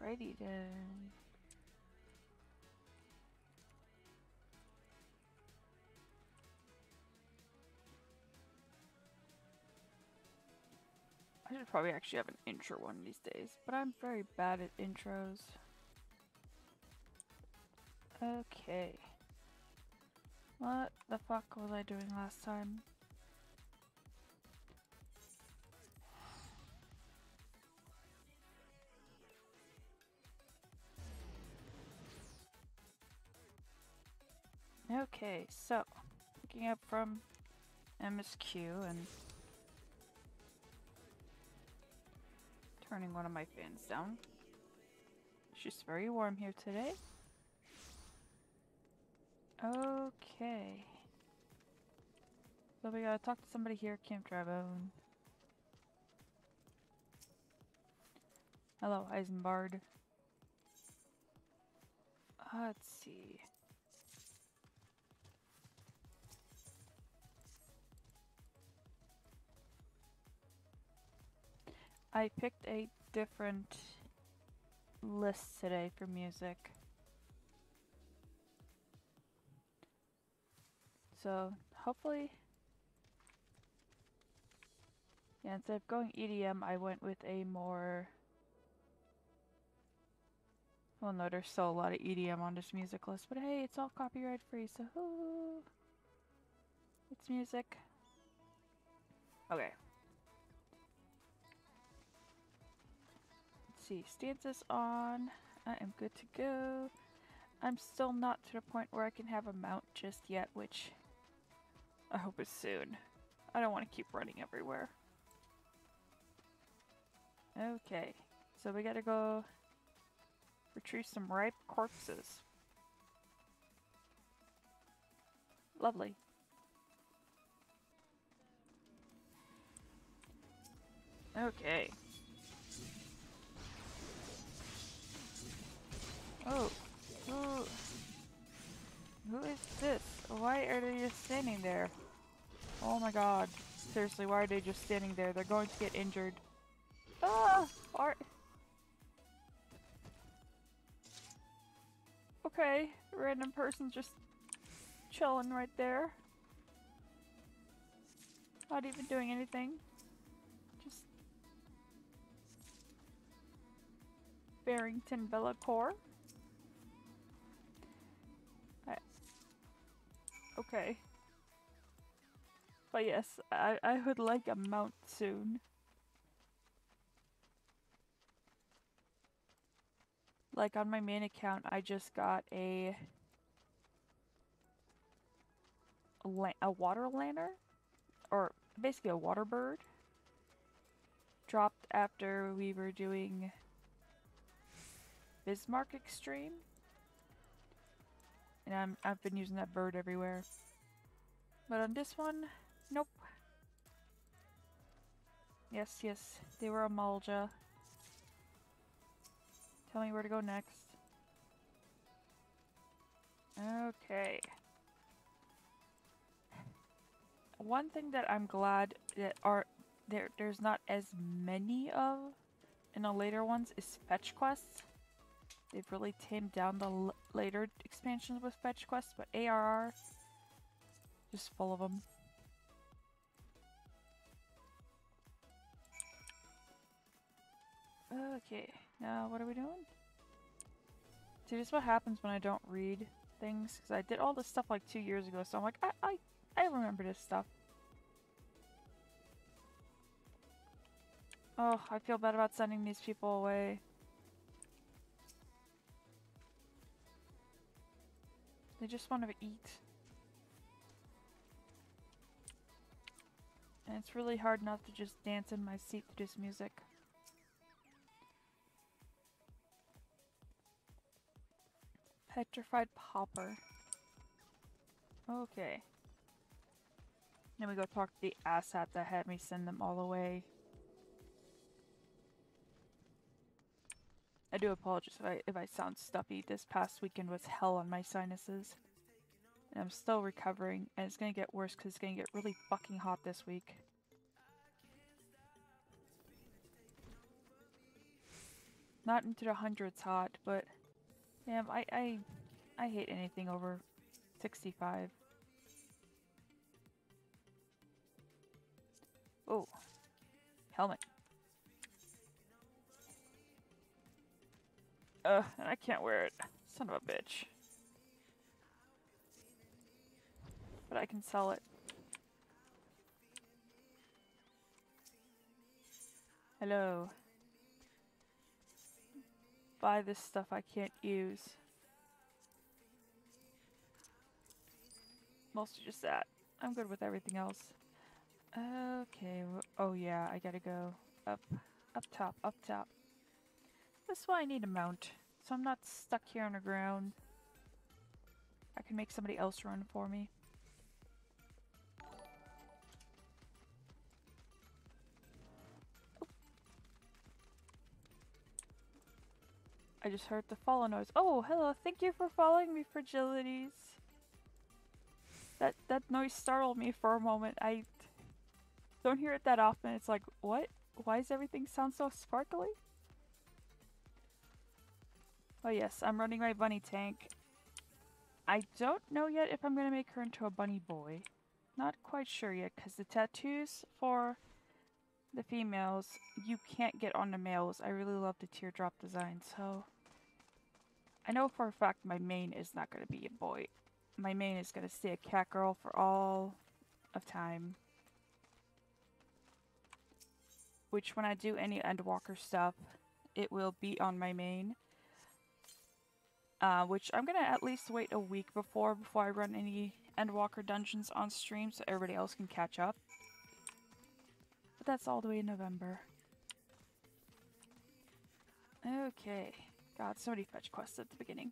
Alrighty then. I should probably actually have an intro one of these days, but I'm very bad at intros. Okay. What the fuck was I doing last time? Okay, so picking up from MSQ and turning one of my fans down. It's just very warm here today. Okay. So we gotta talk to somebody here at Camp Drabone. Hello, Eisenbard. Let's see. I picked a different list today for music. So, hopefully... Yeah, instead of going EDM, I went with a more... Well, no, there's still a lot of EDM on this music list, but hey, it's all copyright free, so ooh, it's music. Okay. Let's see, stanzas on. I am good to go. I'm still not to the point where I can have a mount just yet, which I hope is soon. I don't want to keep running everywhere. Okay, so we gotta go retrieve some ripe corpses. Lovely. Okay. Oh, who is this? Why are they just standing there? Oh my god. Seriously, why are they just standing there? They're going to get injured. Ah! Okay, a random person just chilling right there. Not even doing anything. Just Barrington Bellacore. Okay. But yes, I would like a mount soon. Like on my main account, I just got a water lantern, or basically a water bird. Dropped after we were doing Bismarck Extreme, and I've been using that bird everywhere. But on this one, nope. Yes, they were a Malja. Tell me where to go next. Okay. One thing that I'm glad that there's not as many of in the later ones is fetch quests. They've really tamed down the later expansions with fetch quests, but ARR, just full of them. Okay, now what are we doing? See, this is what happens when I don't read things, because I did all this stuff like 2 years ago, so I'm like, I remember this stuff. Oh, I feel bad about sending these people away. They just want to eat. And it's really hard not to just dance in my seat to this music. Petrified Pauper. Okay. Then we go talk to the asshat that had me send them all away. I do apologize if I sound stuffy. This past weekend was hell on my sinuses. And I'm still recovering, and it's gonna get worse because it's gonna get really fucking hot this week. Not into the hundreds hot, but damn, I hate anything over 65. Oh, helmet. And I can't wear it. Son of a bitch. But I can sell it. Hello. Buy this stuff I can't use. Mostly just that. I'm good with everything else. Okay. Oh yeah, I gotta go up, up top, up top. That's why I need a mount, so I'm not stuck here on the ground. I can make somebody else run for me. I just heard the follow noise. Oh, hello. Thank you for following me, Fragilities. That noise startled me for a moment. I don't hear it that often. It's like, what? Why does everything sound so sparkly? Oh yes, I'm running my bunny tank. I don't know yet if I'm gonna make her into a bunny boy. Not quite sure yet, because the tattoos for the females, you can't get on the males. I really love the teardrop design, so... I know for a fact my main is not gonna be a boy. My main is gonna stay a cat girl for all of time. Which when I do any Endwalker stuff, it will be on my main. Which I'm gonna at least wait a week before I run any Endwalker dungeons on stream so everybody else can catch up. But that's all the way in November. Okay. God, so many fetch quests at the beginning.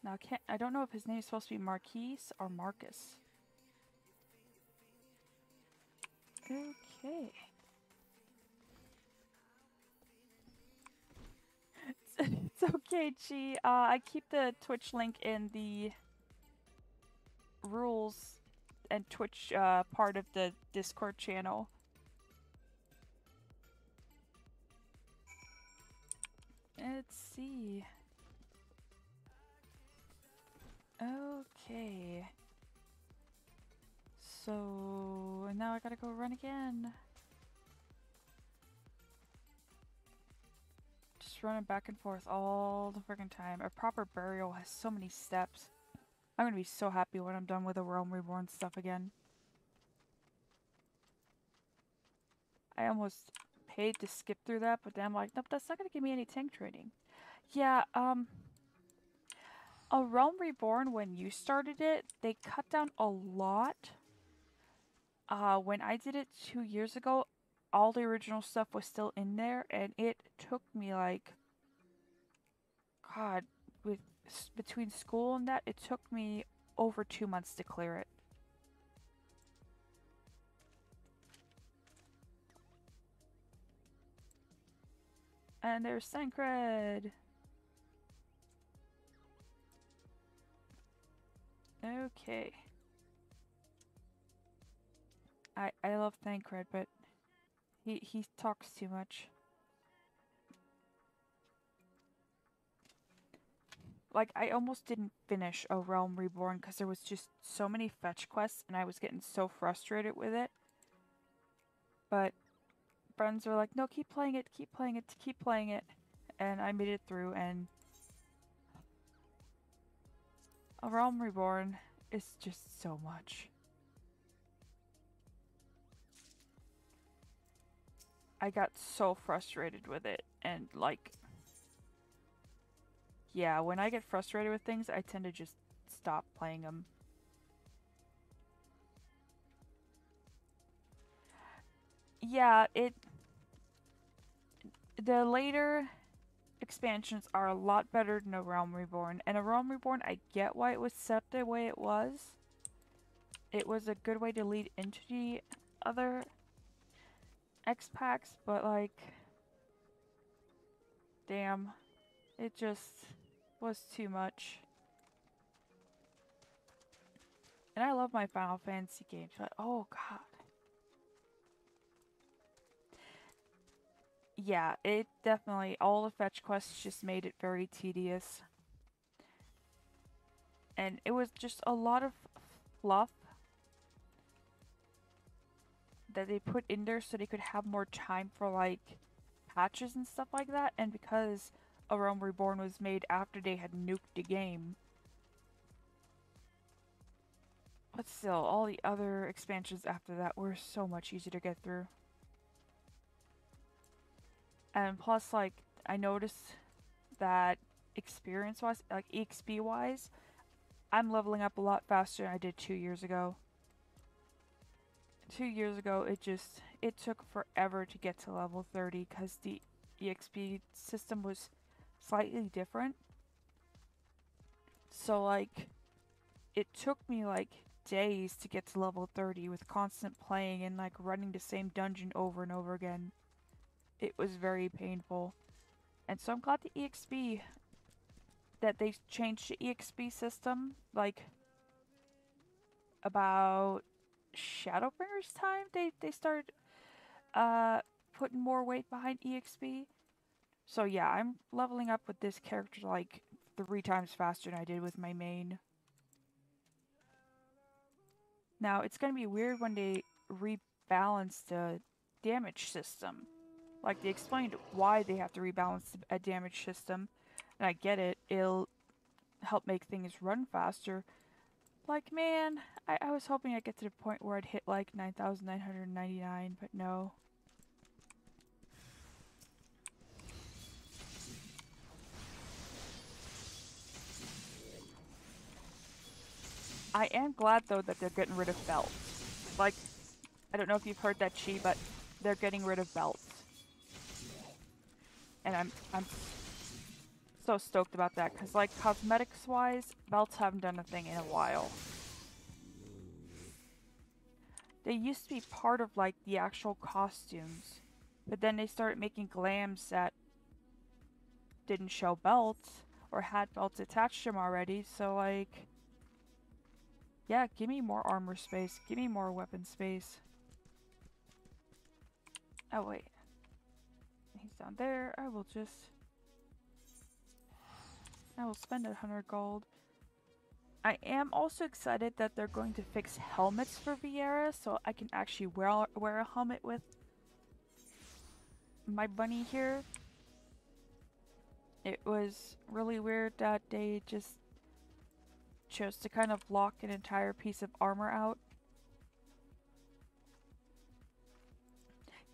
Now I don't know if his name is supposed to be Marquise or Marcus. Okay. It's okay, Chi. I keep the Twitch link in the rules and Twitch part of the Discord channel. Let's see. Okay. So now I gotta go run again. Just running back and forth all the freaking time. A proper burial has so many steps. I'm gonna be so happy when I'm done with the Realm Reborn stuff again. I almost paid to skip through that, but then I'm like, nope, that's not gonna give me any tank training. Yeah, a Realm Reborn, when you started it, they cut down a lot. When I did it 2 years ago, all the original stuff was still in there, and it took me like, God, between school and that, it took me over 2 months to clear it. And there's Sancred. Okay. I love Thancred, but he talks too much. Like, I almost didn't finish A Realm Reborn because there was just so many fetch quests and I was getting so frustrated with it. But friends were like, no, keep playing it, keep playing it, keep playing it. And I made it through, and A Realm Reborn is just so much. I got so frustrated with it, and like, yeah, when I get frustrated with things, I tend to just stop playing them. Yeah, the later expansions are a lot better than A Realm Reborn, and A Realm Reborn, I get why it was set up the way it was. It was a good way to lead into the other X packs, but like, damn, it just was too much. And I love my Final Fantasy games, but oh god. Yeah, it definitely, all the fetch quests just made it very tedious. And it was just a lot of fluff that they put in there so they could have more time for like patches and stuff like that. And because A Realm Reborn was made after they had nuked the game, but still, all the other expansions after that were so much easier to get through. And plus, like, I noticed that experience wise, like EXP wise, I'm leveling up a lot faster than I did 2 years ago. 2 years ago, it took forever to get to level 30 because the EXP system was slightly different. So, like, it took me like days to get to level 30 with constant playing and like running the same dungeon over and over again. It was very painful. And so I'm glad the EXP that they changed the EXP system like about Shadowbringers time. They started putting more weight behind EXP. So yeah, I'm leveling up with this character like 3 times faster than I did with my main. Now it's gonna be weird when they rebalance the damage system. Like they explained why they have to rebalance a damage system, and I get it. It'll help make things run faster. Like man, I was hoping I'd get to the point where I'd hit like 9,999, but no. I am glad though that they're getting rid of belts. Like, I don't know if you've heard that, Chi, but they're getting rid of belts. And I'm so stoked about that, because like cosmetics wise, belts haven't done a thing in a while. They used to be part of like the actual costumes, but then they started making glams that didn't show belts or had belts attached to them already, so like, yeah, give me more armor space, give me more weapon space. Oh wait, he's down there. I will spend 100 gold. I am also excited that they're going to fix helmets for Viera, so I can actually wear a helmet with my bunny here. It was really weird that they just chose to kind of lock an entire piece of armor out.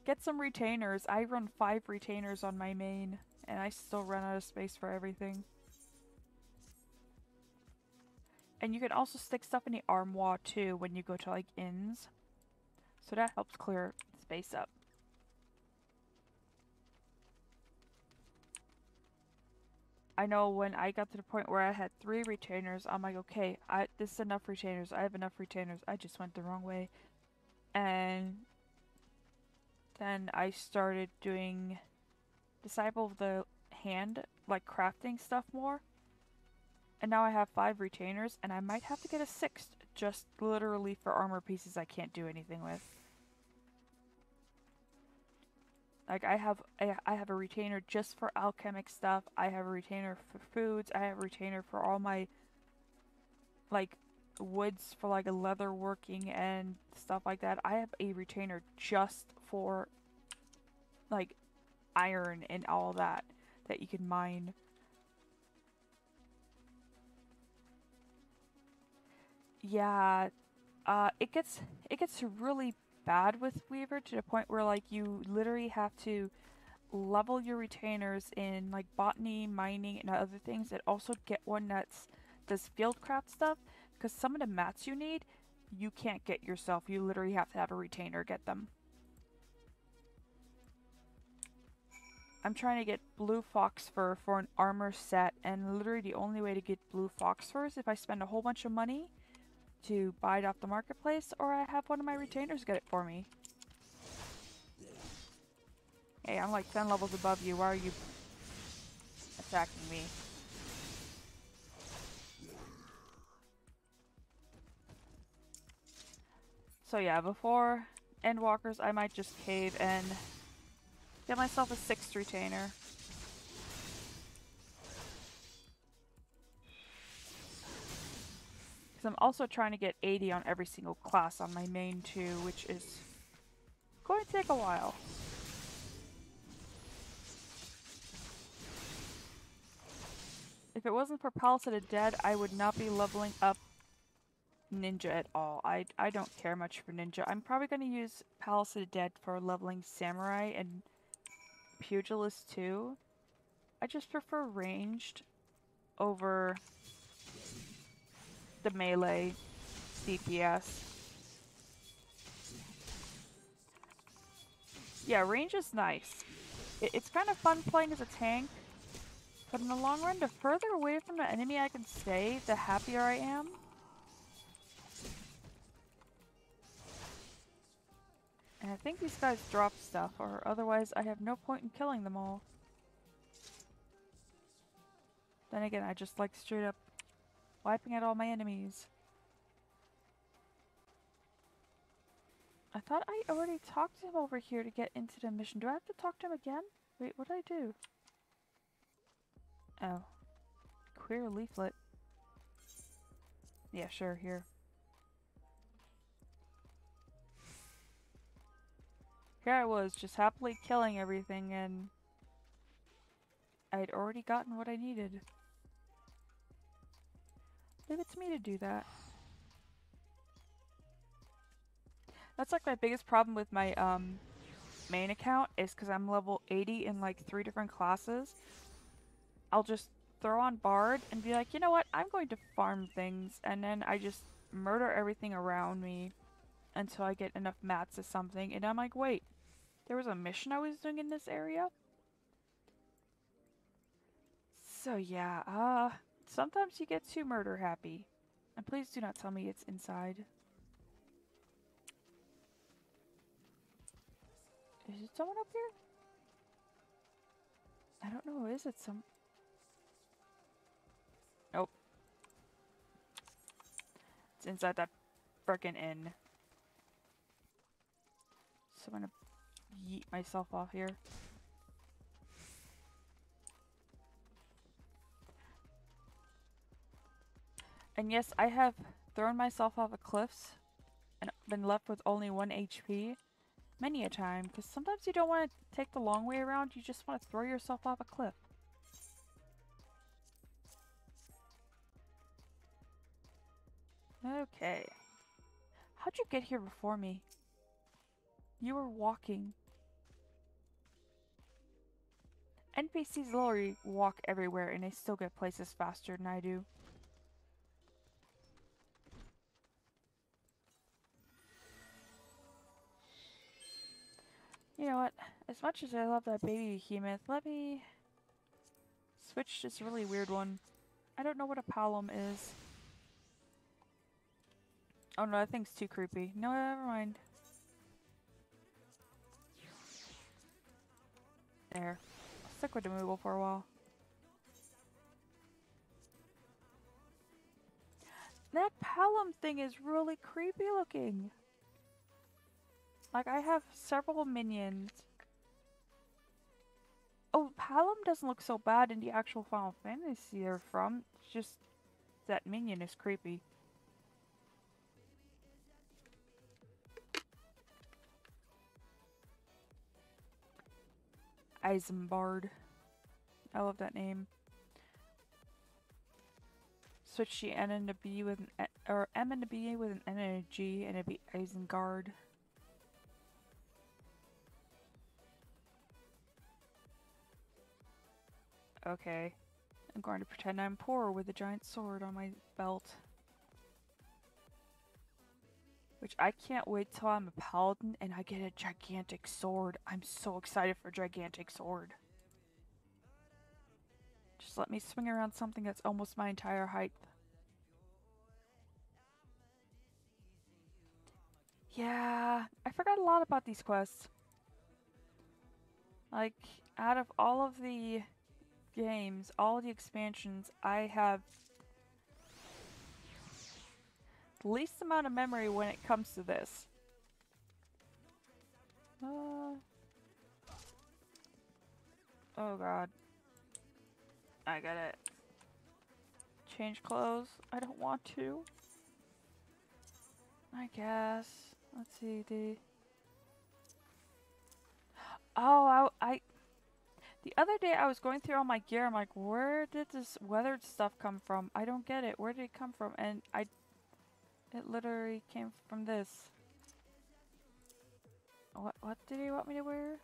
Get some retainers. I run 5 retainers on my main, and I still run out of space for everything. And you can also stick stuff in the armoire too when you go to like inns. So that helps clear space up. I know when I got to the point where I had 3 retainers, I'm like, okay, this is enough retainers. I have enough retainers. I just went the wrong way. And then I started doing Disciple of the Hand, like crafting stuff more. And now I have 5 retainers, and I might have to get a 6th, just literally for armor pieces I can't do anything with. Like I have a retainer just for alchemic stuff. I have a retainer for foods. I have a retainer for all my like woods for like a leather working and stuff like that. I have a retainer just for like iron and all that you can mine. Yeah, it gets really bad with Weaver to the point where like you literally have to level your retainers in like botany, mining, and other things, and also get one that's does fieldcraft stuff, because some of the mats you need, you can't get yourself. You literally have to have a retainer get them. I'm trying to get blue fox fur for an armor set, and literally the only way to get blue fox fur is if I spend a whole bunch of money to buy it off the marketplace, or I have one of my retainers get it for me. Hey, I'm like 10 levels above you. Why are you attacking me? So yeah, before Endwalkers, I might just cave and Get myself a 6th retainer. Because I'm also trying to get 80 on every single class on my main too, which is going to take a while. If it wasn't for Palace of the Dead, I would not be leveling up Ninja at all. I don't care much for Ninja. I'm probably going to use Palace of the Dead for leveling Samurai and Pugilist too. I just prefer ranged over the melee DPS. Yeah, range is nice. It's kind of fun playing as a tank, but in the long run, the further away from the enemy I can stay, the happier I am. And I think these guys drop stuff, or otherwise I have no point in killing them all. Then again, I just like straight up wiping out all my enemies. I thought I already talked to him over here to get into the mission. Do I have to talk to him again? Wait, what did I do? Oh. Queer leaflet. Yeah, sure, here. Here I was, just happily killing everything, and I'd already gotten what I needed. Leave it to me to do that. That's like my biggest problem with my main account is because I'm level 80 in like 3 different classes. I'll just throw on Bard and be like, you know what, I'm going to farm things, and then I just murder everything around me until I get enough mats or something, and I'm like, wait, there was a mission I was doing in this area? So yeah, sometimes you get too murder happy. And please do not tell me it's inside. Is it someone up here? I don't know, is it some... Nope. It's inside that frickin' inn. So I'm gonna yeet myself off here. And yes, I have thrown myself off of cliffs and been left with only 1 HP many a time, because sometimes you don't want to take the long way around, you just want to throw yourself off a cliff. Okay. How'd you get here before me? You were walking. NPCs literally walk everywhere and they still get places faster than I do. You know what? As much as I love that baby behemoth, let me switch this really weird one. I don't know what a palom is. Oh no, that thing's too creepy. No, never mind. There. I'll stick with the Moogle for a while. That palom thing is really creepy looking. Like, I have several minions. Oh, palom doesn't look so bad in the actual Final Fantasy they're from. It's just that minion is creepy. Isambard. I love that name. Switch the N and the B with an N, or M and the B with an N and a G, and it'd be Isengard. Okay. I'm going to pretend I'm poor with a giant sword on my belt. Which I can't wait till I'm a paladin and I get a gigantic sword. I'm so excited for a gigantic sword. Just let me swing around something that's almost my entire height. Yeah, I forgot a lot about these quests. Like, out of all of the games, all of the expansions, I have the least amount of memory when it comes to this. Oh god. I gotta change clothes. I don't want to. I guess. Let's see, Oh, the other day I was going through all my gear. I'm like, where did this weathered stuff come from? I don't get it. Where did it come from? And it literally came from this. What did he want me to wear?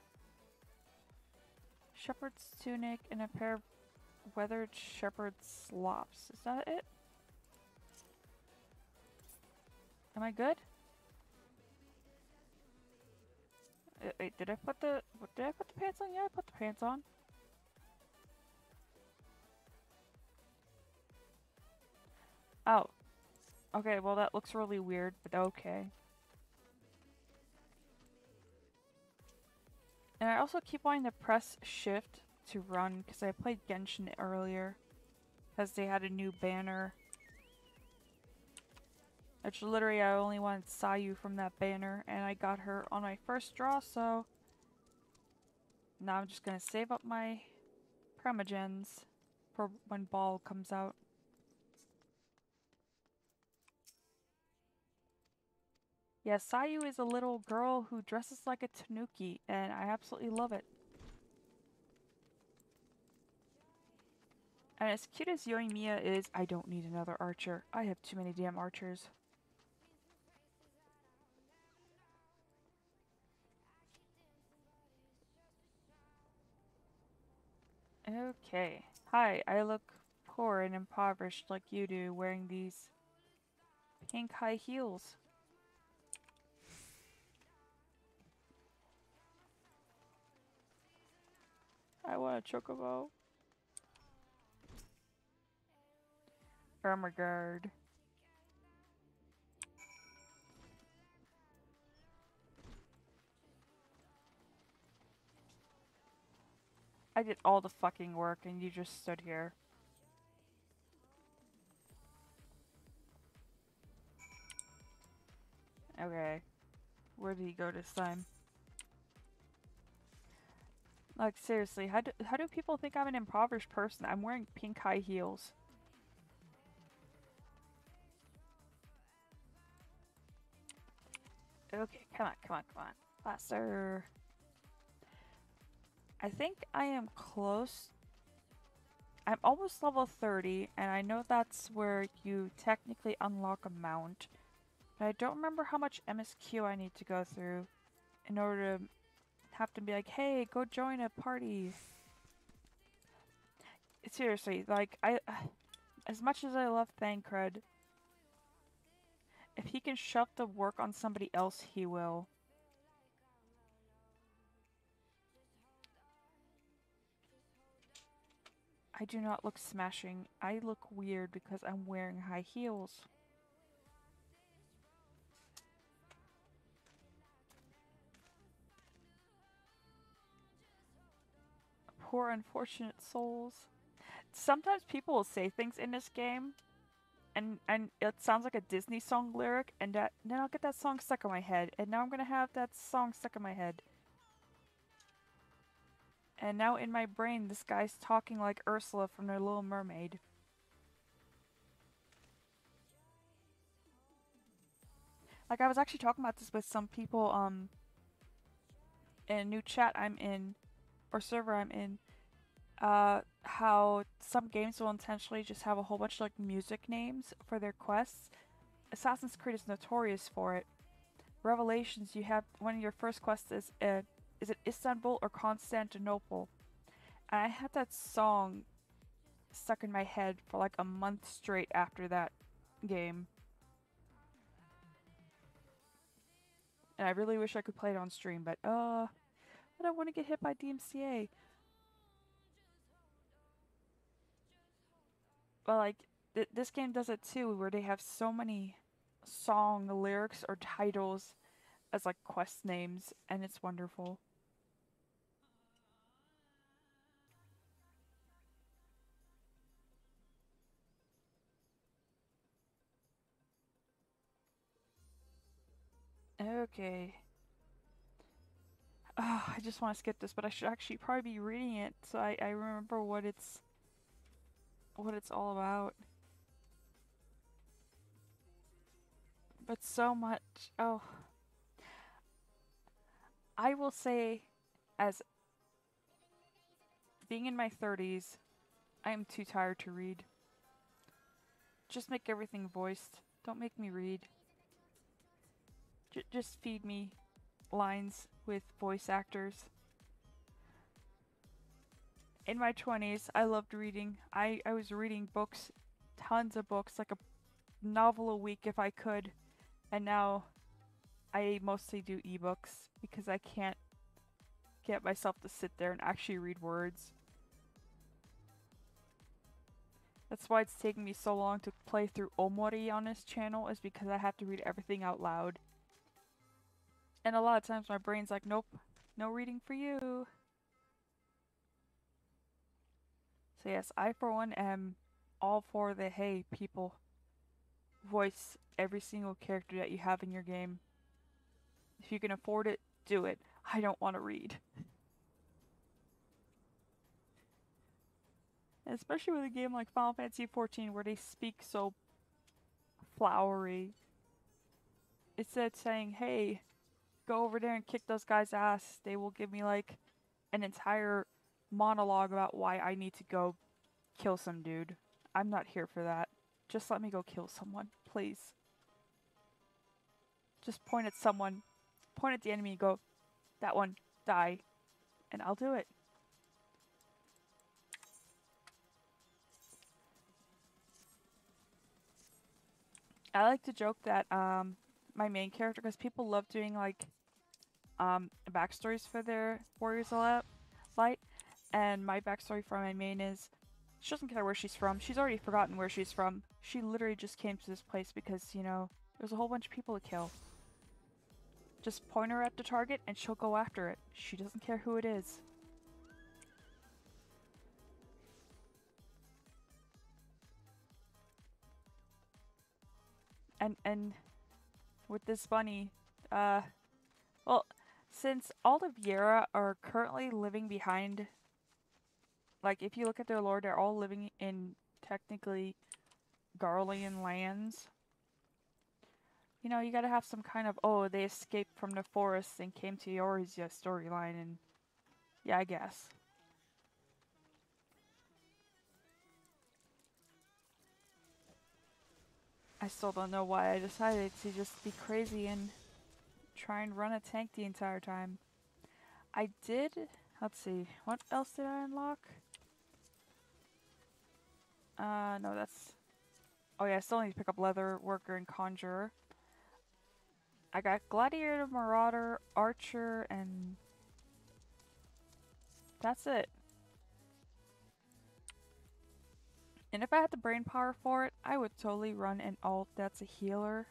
Shepherd's tunic and a pair of weathered shepherd slops. Is that it? Am I good? Wait, did I put the pants on? Yeah, I put the pants on. Oh. Okay, well that looks really weird, but okay. And I also keep wanting to press shift to run because I played Genshin earlier. Because they had a new banner. Which literally I only wanted Sayu from that banner and I got her on my first draw, so now I'm just gonna save up my Primogens for when Ball comes out. Yeah, Sayu is a little girl who dresses like a tanuki, and I absolutely love it. And as cute as Yoimiya is, I don't need another archer. I have too many damn archers. Okay. Hi, I look poor and impoverished like you do, wearing these pink high heels. I want a chocobo. Armor guard. I did all the fucking work and you just stood here. Okay. Where did he go this time? Like, seriously, how do people think I'm an impoverished person? I'm wearing pink high heels. Okay, come on, come on, come on. Faster. I think I am close. I'm almost level 30, and I know that's where you technically unlock a mount. But I don't remember how much MSQ I need to go through in order to have to be like, hey, go join a party. Seriously, like, as much as I love Thancred, if he can shove the work on somebody else, he will. I do not look smashing. I look weird because I'm wearing high heels. Poor unfortunate souls. Sometimes people will say things in this game and it sounds like a Disney song lyric and then I'll get that song stuck in my head and now I'm gonna have that song stuck in my head. And now in my brain this guy's talking like Ursula from The Little Mermaid. Like I was actually talking about this with some people in a new chat I'm in or server I'm in. How some games will intentionally just have a whole bunch of like music names for their quests. Assassin's Creed is notorious for it. Revelations, you have one of your first quests is it Istanbul or Constantinople? And I had that song stuck in my head for like a month straight after that game. And I really wish I could play it on stream, but I don't want to get hit by DMCA. But like this game does it too, where they have so many song lyrics or titles as like quest names, and it's wonderful. Okay. I just want to skip this, but I should actually probably be reading it so I remember what it's all about. But so much. Oh, I will say, as being in my 30s, I am too tired to read. Just make everything voiced. Don't make me read. Just feed me lines with voice actors. In my 20s, I loved reading. I was reading books, tons of books, like a novel a week if I could. And now I mostly do ebooks because I can't get myself to sit there and actually read words. That's why it's taking me so long to play through Omori on this channel, is because I have to read everything out loud. And a lot of times my brain's like, nope, no reading for you. So yes, I for one am all for the, hey, people, voice every single character that you have in your game. If you can afford it, do it. I don't want to read. And especially with a game like Final Fantasy XIV where they speak so flowery. Instead of saying, hey, go over there and kick those guys' ass, they will give me like an entire monologue about why I need to go kill some dude. I'm not here for that. Just let me go kill someone, please. Just point at someone, point at the enemy and go, that one, die, and I'll do it. I like to joke that my main character, because people love doing like backstories for their warriors a lot, light, and my backstory for my main is she doesn't care where she's from. She's already forgotten where she's from. She literally just came to this place because, you know, there's a whole bunch of people to kill. Just point her at the target and she'll go after it. She doesn't care who it is. And with this bunny, well, since all of Yera are currently living behind, like if you look at their lore, they're all living in technically Garlean lands. You know, you gotta have some kind of, oh, they escaped from the forest and came to Eorzea storyline, and yeah, I guess. I still don't know why I decided to just be crazy and try and run a tank the entire time. I did, let's see, what else did I unlock? No, that's, oh yeah, I still need to pick up Leather Worker and Conjurer. I got Gladiator, Marauder, Archer, and that's it. And if I had the brain power for it, I would totally run an alt that's a healer.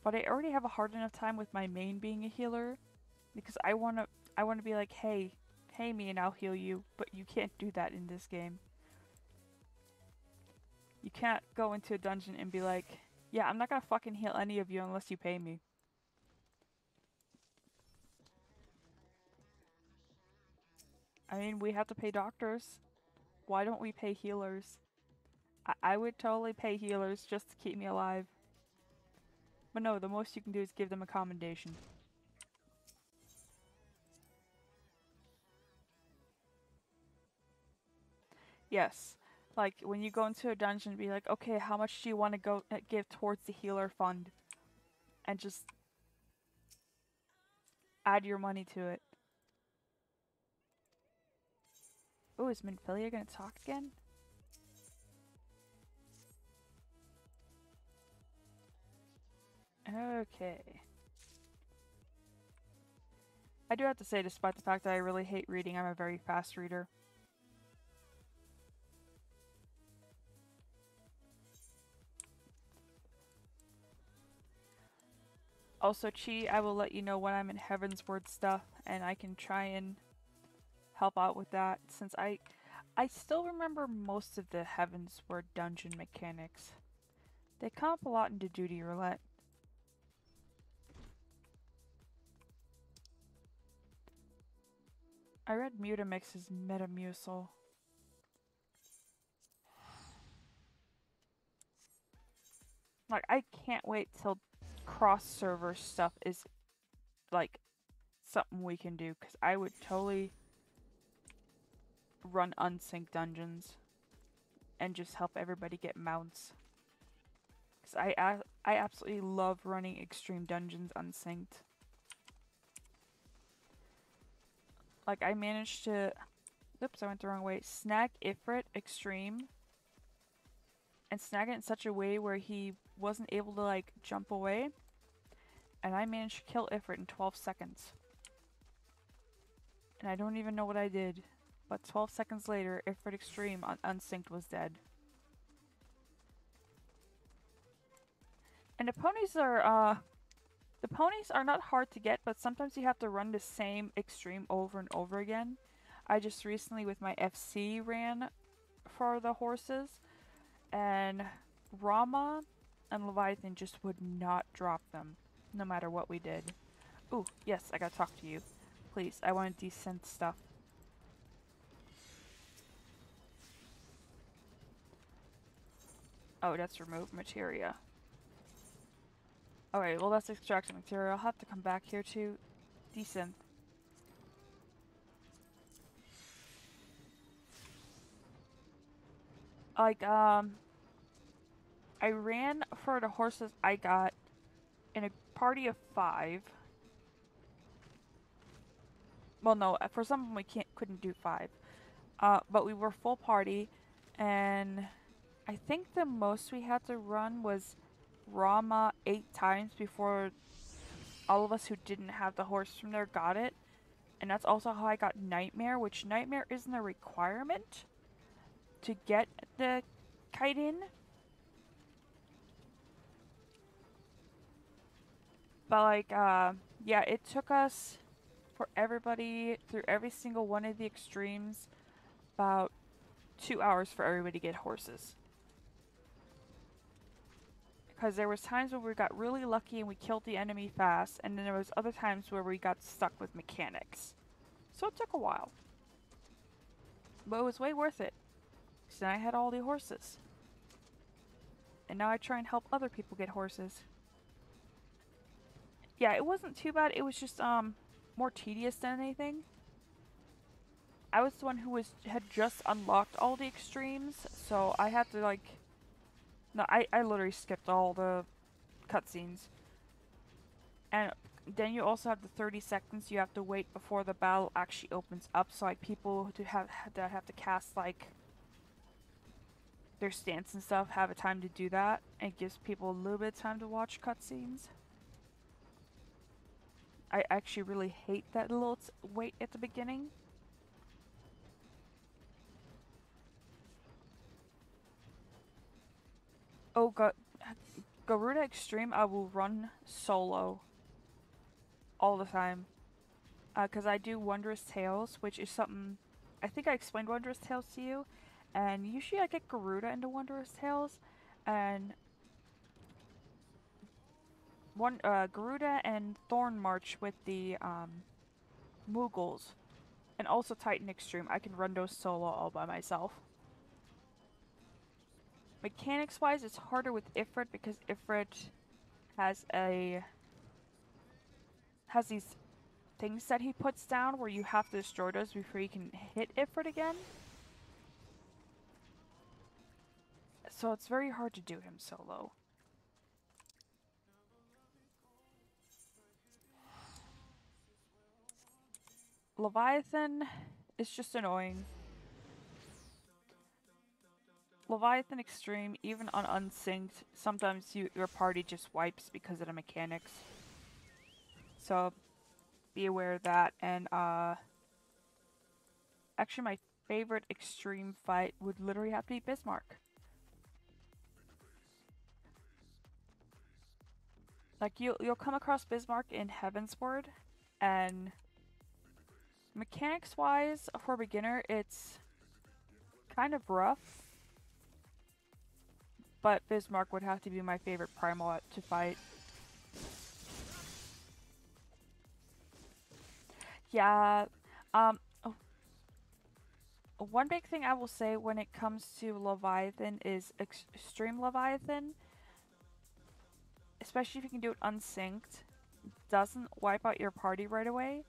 But I already have a hard enough time with my main being a healer, because I wanna be like, hey, pay me and I'll heal you, but you can't do that in this game. You can't go into a dungeon and be like, yeah, I'm not gonna fucking heal any of you unless you pay me. I mean, we have to pay doctors. Why don't we pay healers? I would totally pay healers just to keep me alive. But no, the most you can do is give them a commendation. Yes. Like, when you go into a dungeon, be like, okay, how much do you want to go give towards the healer fund? And just add your money to it. Oh, is Minfilia gonna talk again? Okay. I do have to say, despite the fact that I really hate reading, I'm a very fast reader. Also, Chi, I will let you know when I'm in Heavensward stuff, and I can try and help out with that, since I still remember most of the Heavensward dungeon mechanics. They come up a lot into Duty Roulette. I read Mutamix is Metamucil. Like, I can't wait till cross-server stuff is, like, something we can do, because I would totally run unsynced dungeons and just help everybody get mounts. Because I absolutely love running extreme dungeons unsynced. Like, I managed to... Oops, I went the wrong way. Snag Ifrit extreme. And snag it in such a way where he wasn't able to, like, jump away. And I managed to kill Ifrit in 12 seconds. And I don't even know what I did. But 12 seconds later, Ifrit extreme on unsynced was dead. And the ponies are not hard to get, but sometimes you have to run the same extreme over and over again. I just recently with my FC ran for the horses, and Rama and Leviathan just would not drop them, no matter what we did. Ooh, yes, I gotta talk to you. Please, I want to descent stuff. Oh, that's remove materia. Alright, well that's extract material. I'll have to come back here to desynth. Like, I ran for the horses I got in a party of 5. Well, no, for some of them we couldn't do 5. But we were full party, and I think the most we had to run was Rama 8 times before all of us who didn't have the horse from there got it. And that's also how I got Nightmare, which Nightmare isn't a requirement to get the kite in. But like, yeah, it took us, for everybody, through every single one of the extremes, about 2 hours for everybody to get horses. Because there was times where we got really lucky and we killed the enemy fast, and then there was other times where we got stuck with mechanics. So it took a while. But it was way worth it. Because then I had all the horses. And now I try and help other people get horses. Yeah, it wasn't too bad. It was just more tedious than anything. I was the one who had just unlocked all the extremes, so I had to like... No, I literally skipped all the cutscenes. And then you also have the 30 seconds you have to wait before the battle actually opens up, so like people who have to cast like their stance and stuff have a time to do that, and it gives people a little bit of time to watch cutscenes. I actually really hate that little wait at the beginning. Oh god, Garuda Extreme I will run solo all the time. Because I do Wondrous Tales, which is something... I think I explained Wondrous Tales to you. And usually I get Garuda into Wondrous Tales. And... Garuda and Thorn March with the, Moogles. And also Titan Extreme. I can run those solo all by myself. Mechanics-wise, it's harder with Ifrit because Ifrit has these things that he puts down where you have to destroy those before you can hit Ifrit again. So it's very hard to do him solo. Leviathan is just annoying. Leviathan Extreme, even on unsynced, sometimes your party just wipes because of the mechanics. So be aware of that. And actually my favorite extreme fight would literally have to be Bismarck. Like you'll come across Bismarck in Heavensward, and mechanics wise for a beginner it's kind of rough. But Bismarck would have to be my favorite primal to fight. Yeah, oh, One big thing I will say when it comes to Leviathan is Extreme Leviathan, especially if you can do it unsynced, doesn't wipe out your party right away.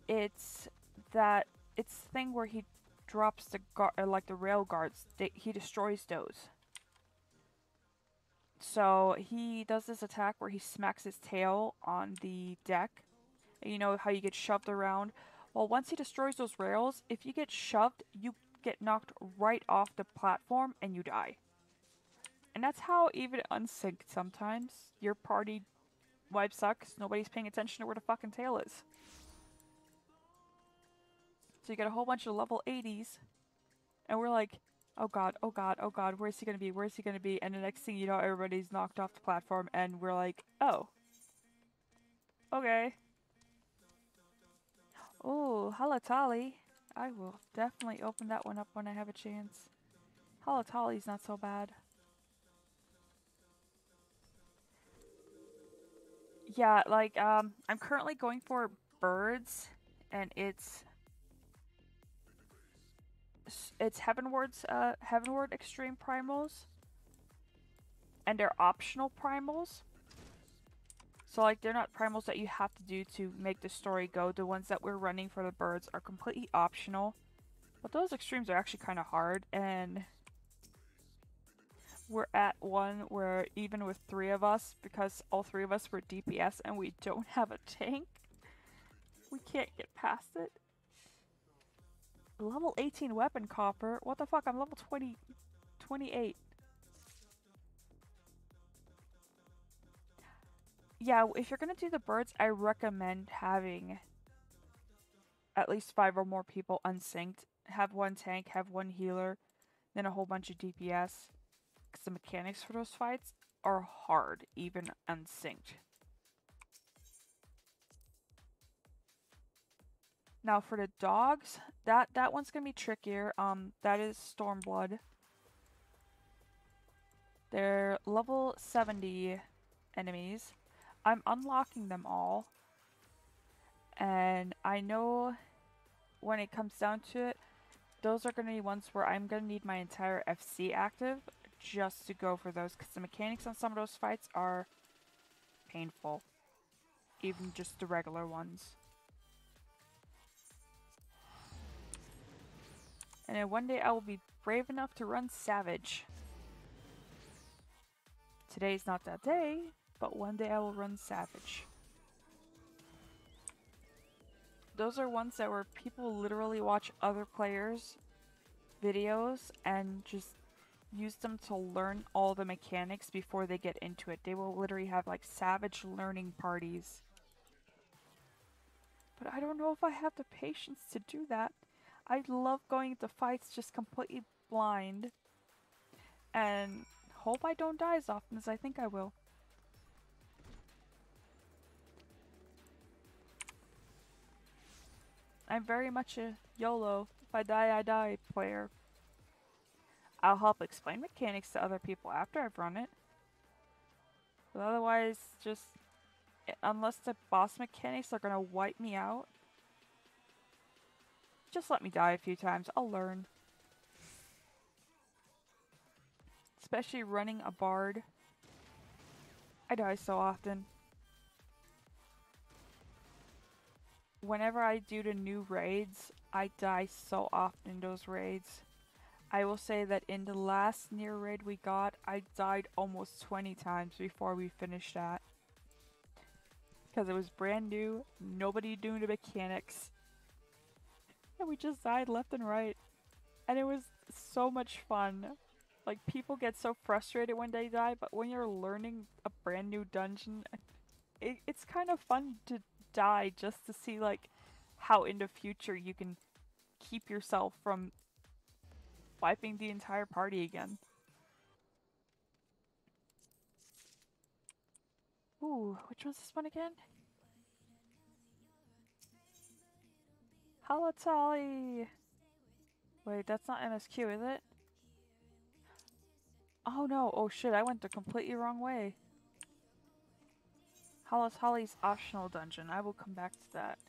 It's that it's the thing where he drops the like the rail guards. He destroys those. So he does this attack where he smacks his tail on the deck. And you know how you get shoved around? Well, once he destroys those rails, if you get shoved, you get knocked right off the platform and you die. And that's how even unsynced sometimes your party wipes out because nobody's paying attention to where the fucking tail is. So you get a whole bunch of level 80s, and we're like, oh god, oh god, oh god, where's he gonna be? Where's he gonna be? And the next thing you know, everybody's knocked off the platform, and we're like, oh. Okay. Oh, Halatali. I will definitely open that one up when I have a chance. Halatali's not so bad. Yeah, like, I'm currently going for birds, and it's Heavenward Extreme Primals, and they're optional primals. So like they're not primals that you have to do to make the story go. The ones that we're running for the birds are completely optional. But those extremes are actually kind of hard, and we're at one where even with 3 of us, because all 3 of us were DPS and we don't have a tank, we can't get past it. Level 18 weapon copper? What the fuck? I'm level 28. Yeah, if you're gonna do the birds, I recommend having at least 5 or more people unsynced. Have 1 tank, have 1 healer, then a whole bunch of DPS. Because the mechanics for those fights are hard, even unsynced. Now for the dogs, that one's gonna be trickier. That is Stormblood. They're level 70 enemies. I'm unlocking them all. And I know when it comes down to it, those are going to be ones where I'm going to need my entire FC active just to go for those, because the mechanics on some of those fights are painful. Even just the regular ones. And then one day I will be brave enough to run Savage. Today's not that day, but one day I will run Savage. Those are ones that where people literally watch other players' videos and just use them to learn all the mechanics before they get into it. They will literally have like Savage learning parties. But I don't know if I have the patience to do that. I love going into fights just completely blind and hope I don't die as often as I think I will. I'm very much a YOLO, if I die, I die player. I'll help explain mechanics to other people after I've run it. But otherwise, just unless the boss mechanics are gonna wipe me out, just let me die a few times. I'll learn. Especially running a bard. I die so often. Whenever I do the new raids, I die so often in those raids. I will say that in the last near raid we got, I died almost 20 times before we finished that. Because it was brand new, nobody doing the mechanics. And we just died left and right. And it was so much fun. Like, people get so frustrated when they die, but when you're learning a brand new dungeon, it's kind of fun to die just to see, like, how in the future you can keep yourself from wiping the entire party again. Ooh, which one's this one again? Halatali! Wait, that's not MSQ, is it? Oh no, oh shit, I went the completely wrong way. Halatali's optional dungeon, I will come back to that.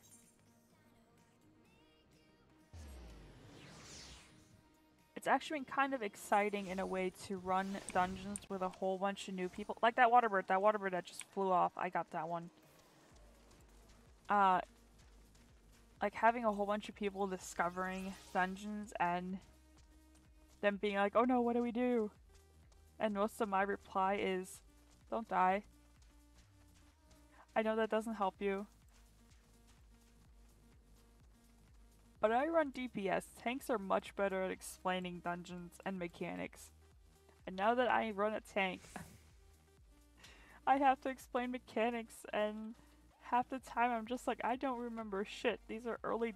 it's actually been kind of exciting in a way to run dungeons with a whole bunch of new people. Like that water bird that just flew off. I got that one. Like having a whole bunch of people discovering dungeons and them being like, oh no, what do we do? And most of my reply is, don't die. I know that doesn't help you. But I run DPS. Tanks are much better at explaining dungeons and mechanics. And now that I run a tank, I have to explain mechanics, and half the time I'm just like, I don't remember shit. These are early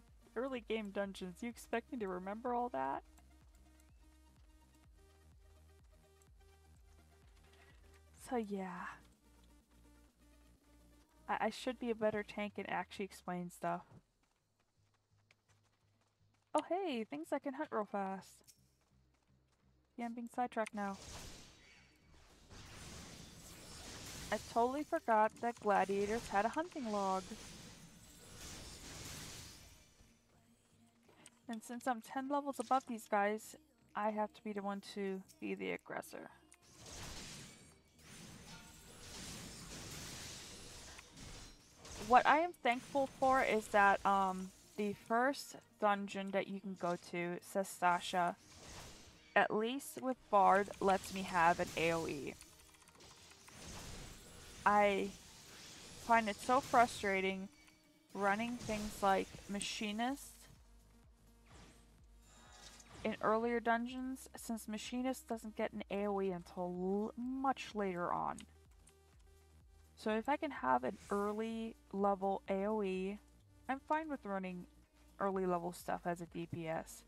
game dungeons. You expect me to remember all that? So yeah. I should be a better tank and actually explain stuff. Oh hey, things I can hunt real fast. Yeah, I'm being sidetracked now. I totally forgot that gladiators had a hunting log. And since I'm 10 levels above these guys, I have to be the one to be the aggressor. What I am thankful for is that the first dungeon that you can go to, Sastasha, at least with Bard, lets me have an AoE. I find it so frustrating running things like Machinist in earlier dungeons, since Machinist doesn't get an AoE until much later on. So if I can have an early level AoE, I'm fine with running early level stuff as a DPS.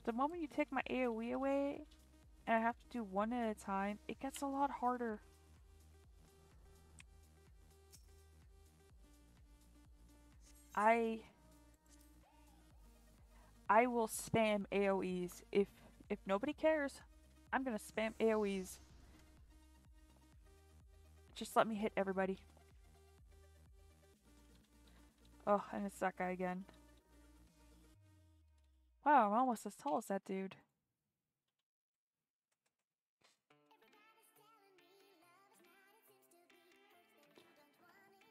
The moment you take my AoE away, and I have to do one at a time, it gets a lot harder. I will spam AoEs. If nobody cares, I'm gonna spam AoEs. Just let me hit everybody. Oh, and it's that guy again. Wow, I'm almost as tall as that dude.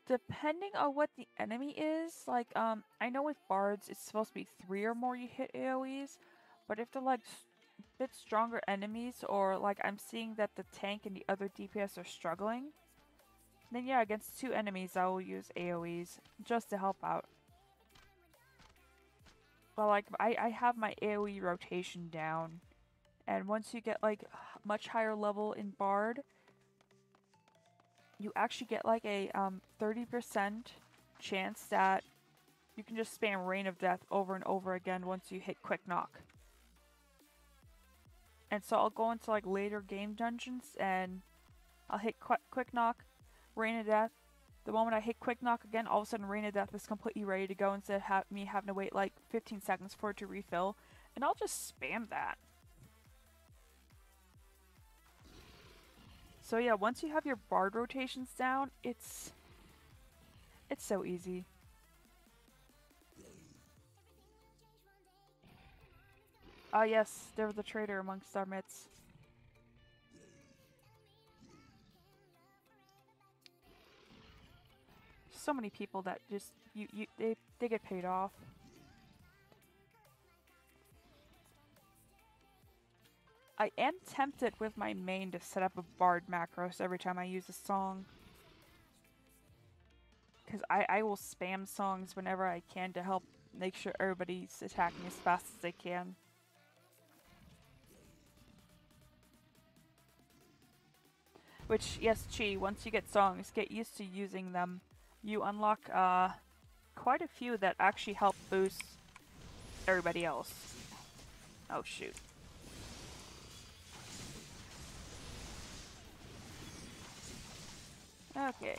Depending on what the enemy is, like, I know with bards it's supposed to be 3 or more you hit AoEs, but if they're like a bit stronger enemies, or like I'm seeing that the tank and the other DPS are struggling, then yeah, against 2 enemies I will use AoEs just to help out. But like, I have my AoE rotation down, and once you get like much higher level in Bard, you actually get like a 30% chance that you can just spam Rain of Death over and over again once you hit Quick Knock. And so I'll go into like later game dungeons and I'll hit Quick Knock, Rain of Death. The moment I hit Quick Knock again, all of a sudden Rain of Death is completely ready to go instead of me having to wait like 15 seconds for it to refill. And I'll just spam that. So yeah, once you have your Bard rotations down, it's so easy. Ah yes, there was a traitor amongst our midst. So many people that just they get paid off. I am tempted with my main to set up a Bard macros every time I use a song. Because I will spam songs whenever I can to help make sure everybody's attacking as fast as they can. Which, yes, Chi, once you get songs, get used to using them. You unlock quite a few that actually help boost everybody else. Oh shoot. Okay.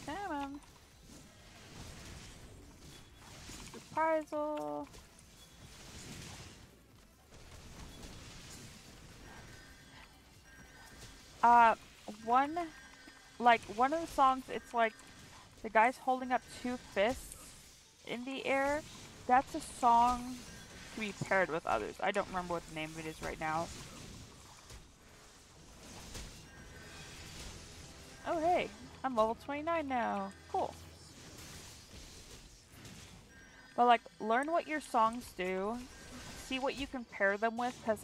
Come on. Reprisal. One of the songs, it's like the guy's holding up 2 fists in the air. That's a song can be paired with others. I don't remember what the name of it is right now. Oh hey, I'm level 29 now. Cool. But like, learn what your songs do. See what you can pair them with, because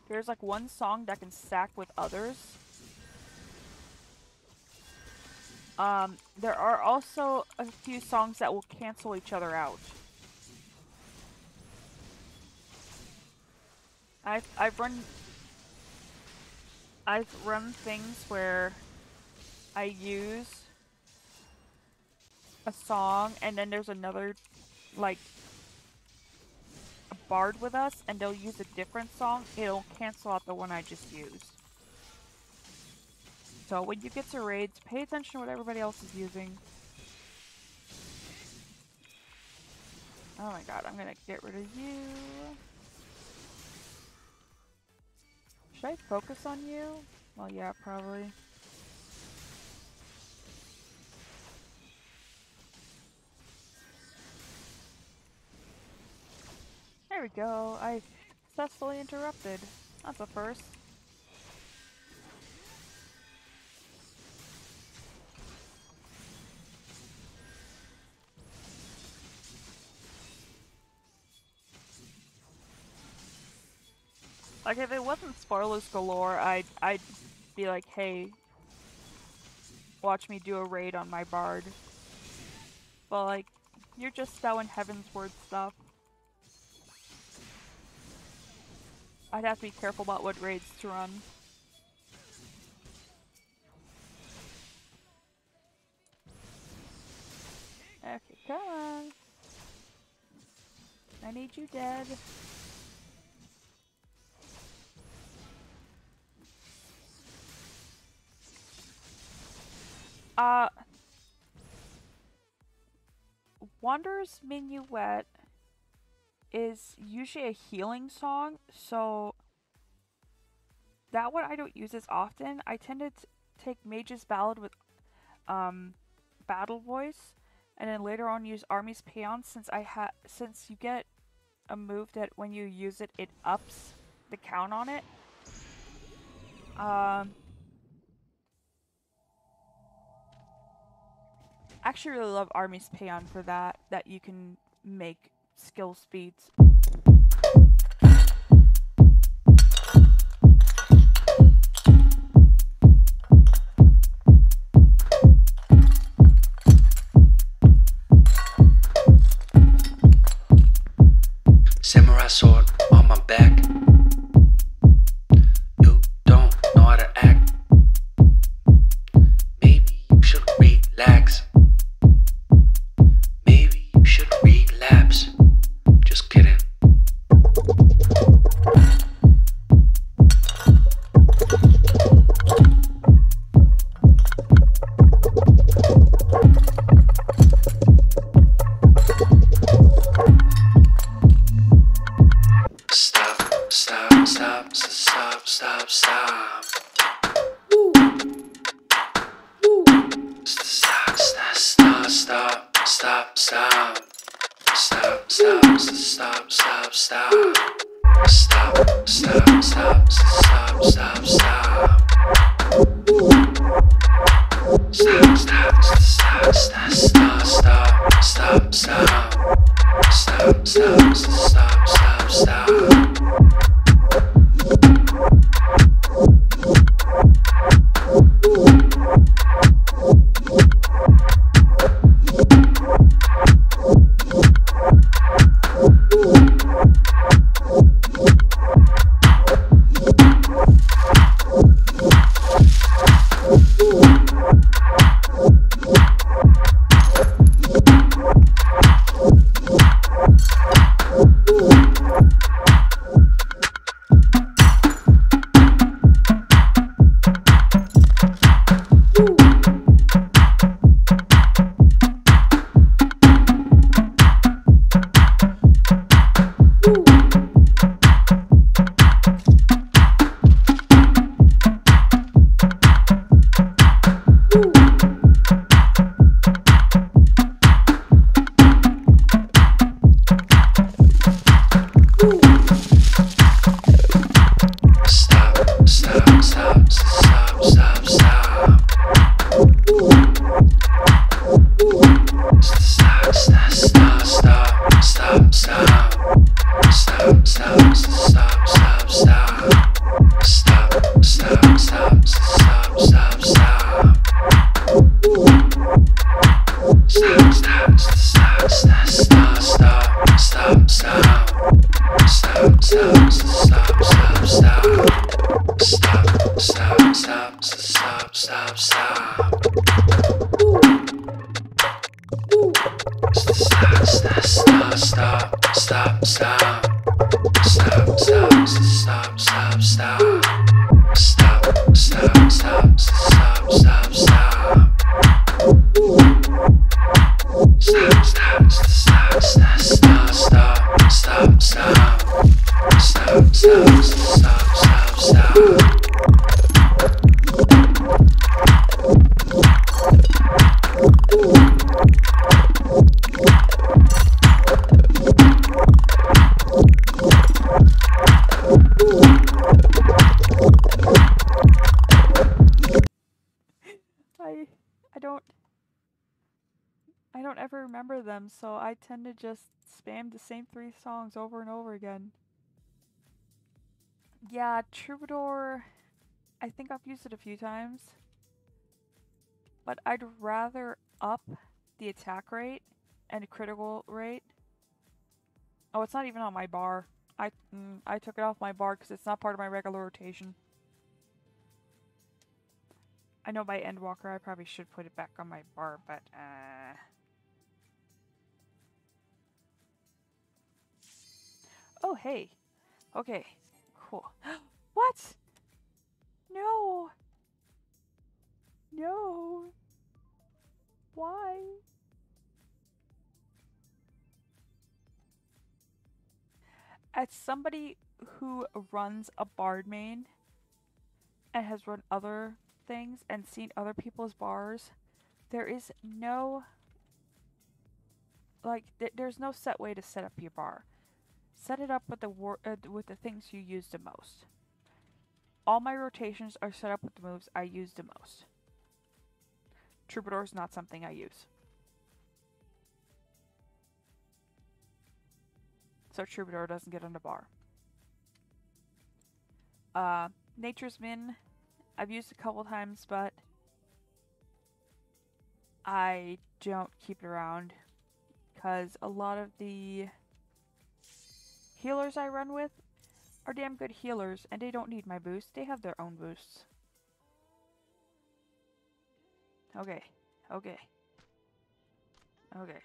there's like one song that can stack with others. There are also a few songs that will cancel each other out. I've run things where I use a song and then there's another, like, a bard with us and they'll use a different song. It'll cancel out the one I just used. So when you get to raids, pay attention to what everybody else is using. Oh my god, I'm gonna get rid of you. Should I focus on you? Well, yeah, probably. There we go. I successfully interrupted. That's a first. Like, if it wasn't spoilers galore, I'd be like, hey, watch me do a raid on my bard. But, like, you're just spelling Heaven's Word stuff. I'd have to be careful about what raids to run. Okay, come on. I need you dead. Wanderer's Minuet is usually a healing song, so that one I don't use as often. I tend to take Mage's Ballad with Battle Voice, and then later on use Army's Paean since you get a move that when you use it, it ups the count on it. I actually really love Army's Paean for that you can make skill speeds. Samurai sword on my back. You don't know how to act. Maybe you should relax. Maybe you should relapse. Just kidding. Stop. Woo. Woo. Stop. I don't I don't ever remember them, so I tend to just spam the same 3 songs over and over again. Yeah, Troubadour, I think I've used it a few times, but I'd rather up the attack rate and critical rate. Oh, it's not even on my bar. I took it off my bar because it's not part of my regular rotation. I know by Endwalker I probably should put it back on my bar, but oh, hey. Okay. Cool. What? No. No. Why? As somebody who runs a bard main and has run other things and seen other people's bars, there is no there's no set way to set up your bar. Set it up with with the things you use the most. All my rotations are set up with the moves I use the most. Troubadour is not something I use. So Troubadour doesn't get on the bar. Nature's Min, I've used a couple times, but I don't keep it around because a lot of the healers I run with are damn good healers and they don't need my boost. They have their own boosts. Okay. Okay. Okay.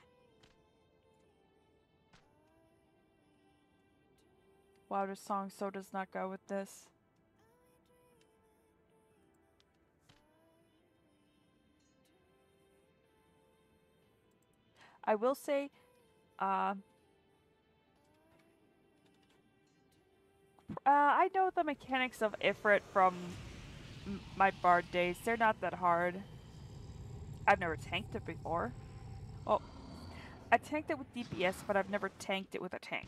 Wow, this song so does not go with this. I will say, I know the mechanics of Ifrit from my bard days. They're not that hard. I've never tanked it before. Well, I tanked it with DPS, but I've never tanked it with a tank.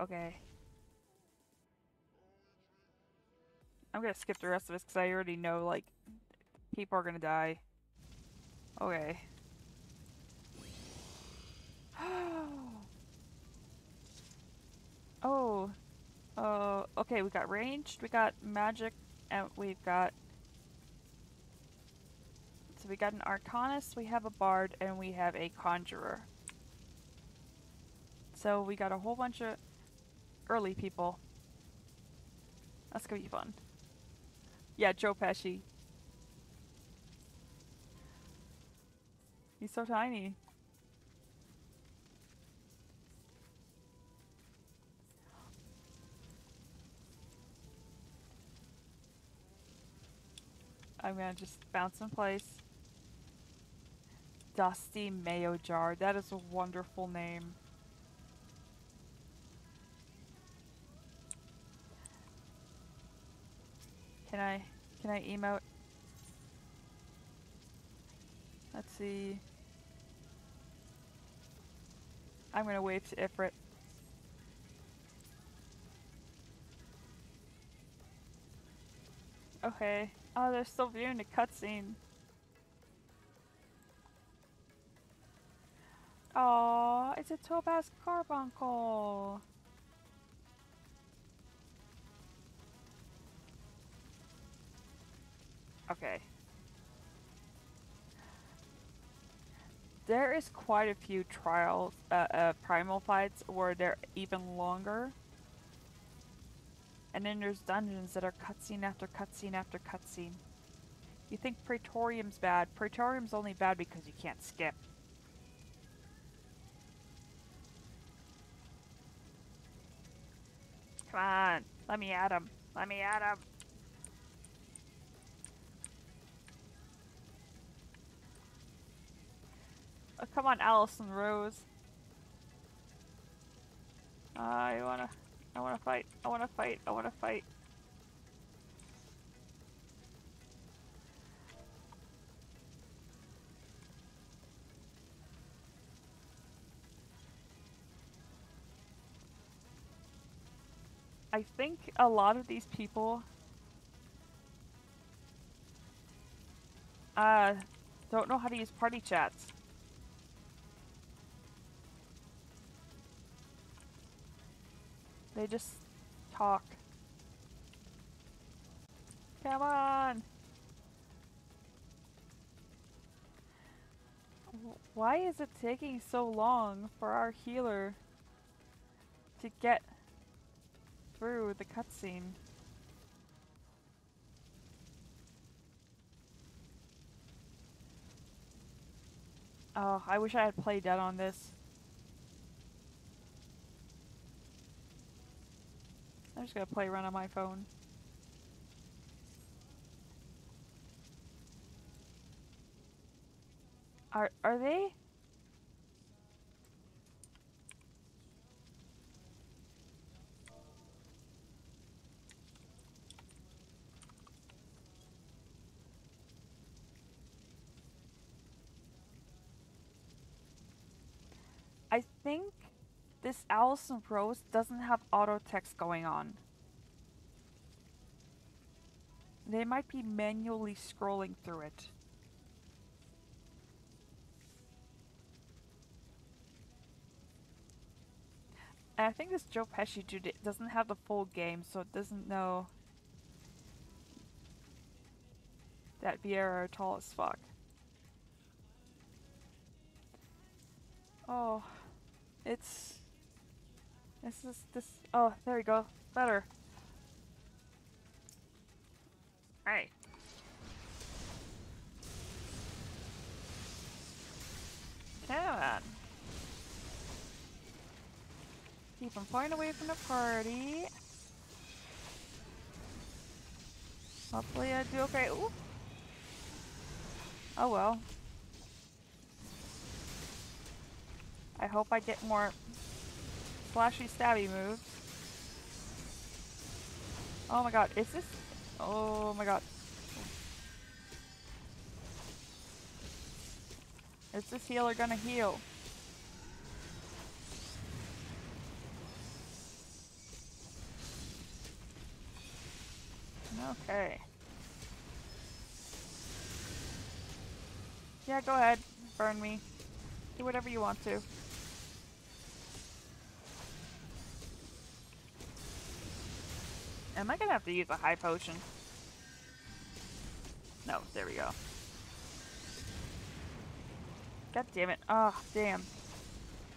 Okay. I'm gonna skip the rest of this because I already know, like, people are gonna die. Okay. Oh. Okay, we got ranged, we got magic, and we've got... So we got an Arcanist, we have a Bard, and we have a Conjurer. So we got a whole bunch of early people. That's gonna be fun. Yeah, Joe Pesci. He's so tiny. I'm gonna just bounce in place. Dusty Mayo Jar. That is a wonderful name. Can I emote? Let's see. I'm gonna wave to Ifrit. Okay. Oh, they're still viewing the cutscene. Oh, it's a Topaz Carbuncle. Okay. There is quite a few trials, primal fights where they're even longer. And then there's dungeons that are cutscene after cutscene after cutscene. You think Praetorium's bad. Praetorium's only bad because you can't skip. Come on. Let me at him. Let me at him. Oh, come on, Allison Rose. I wanna fight. I wanna fight. I wanna fight. I think a lot of these people don't know how to use party chats. They just talk. Come on! Why is it taking so long for our healer to get through the cutscene? Oh, I wish I had played dead on this. I'm just gonna play run on my phone. Are they? I think this Allison Rose doesn't have auto text going on. They might be manually scrolling through it. And I think this Joe Pesci dude doesn't have the full game, so it doesn't know that Vieira are tall as fuck. Oh, it's... This... Oh, there we go. Better. Alright. Come on. Keep him flying away from the party. Hopefully I do okay. Ooh. Oh well. I hope I get more slashy stabby moves. Oh my god, is this... Oh my god. Is this healer gonna heal? Okay. Yeah, go ahead. Burn me. Do whatever you want to. Am I gonna have to use a high potion? No, there we go. God damn it. Ah, oh, damn.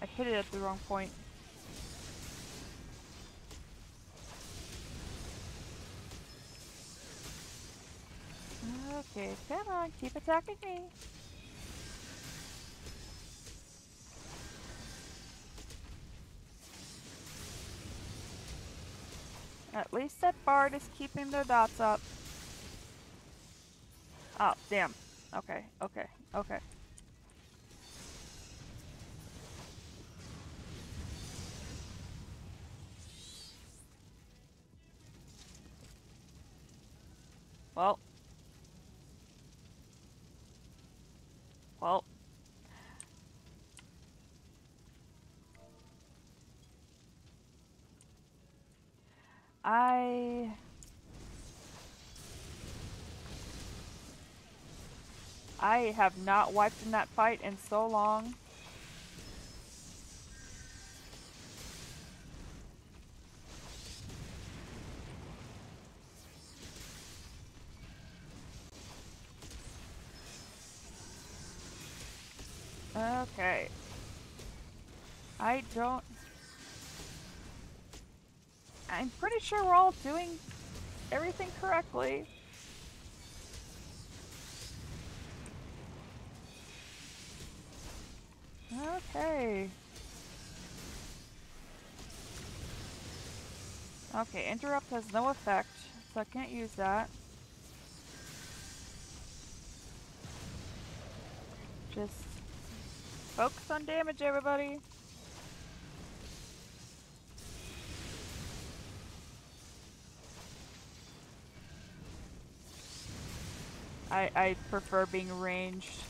I hit it at the wrong point. Okay, come on, keep attacking me. At least that bard is keeping their dots up. Oh, damn. Okay, okay, okay. Well. Well. I have not wiped in that fight in so long. Okay. I'm pretty sure we're all doing everything correctly. Okay, interrupt has no effect, so I can't use that. Just focus on damage, everybody. I prefer being ranged.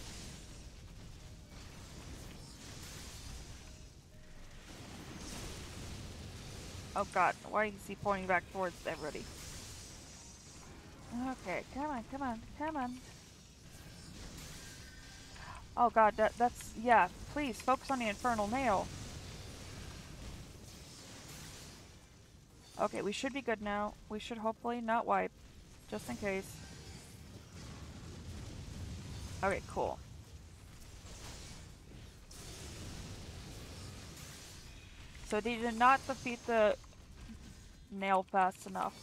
Oh god, why is he pointing back towards everybody? Okay, come on, come on, come on. Oh god, that's, yeah, please focus on the infernal nail. Okay, we should be good now. We should hopefully not wipe, just in case. Okay, cool. So they did not defeat the nail fast enough.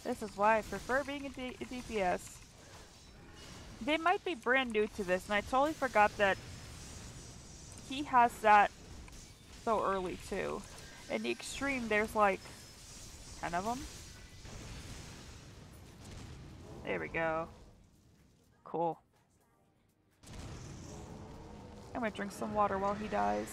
This is why I prefer being a DPS. They might be brand new to this, and I totally forgot that he has that so early too. In the extreme, there's like 10 of them. There we go. Cool. I'm gonna drink some water while he dies.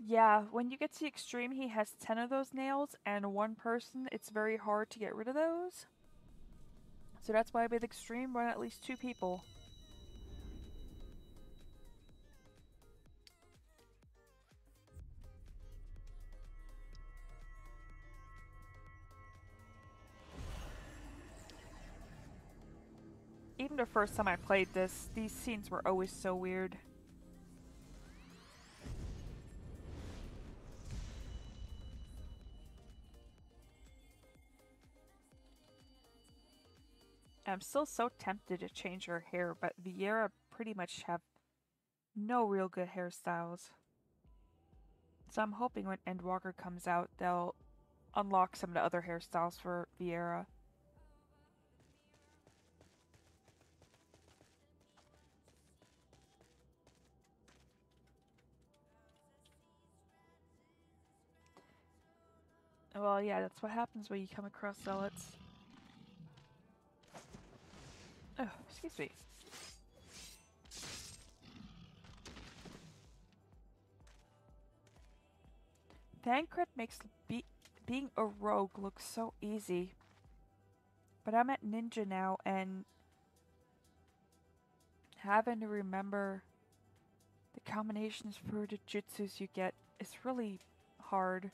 Yeah, when you get to the extreme, he has 10 of those nails, and one person, it's very hard to get rid of those. So that's why with extreme, run at least 2 people. Even the first time I played this, these scenes were always so weird. I'm still so tempted to change her hair, but Vieira pretty much have no real good hairstyles. So I'm hoping when Endwalker comes out, they'll unlock some of the other hairstyles for Vieira. Well, yeah, that's what happens when you come across zealots. Oh, excuse me. Thancred makes being a rogue look so easy. But I'm at ninja now, and having to remember the combinations for the jutsus you get is really hard.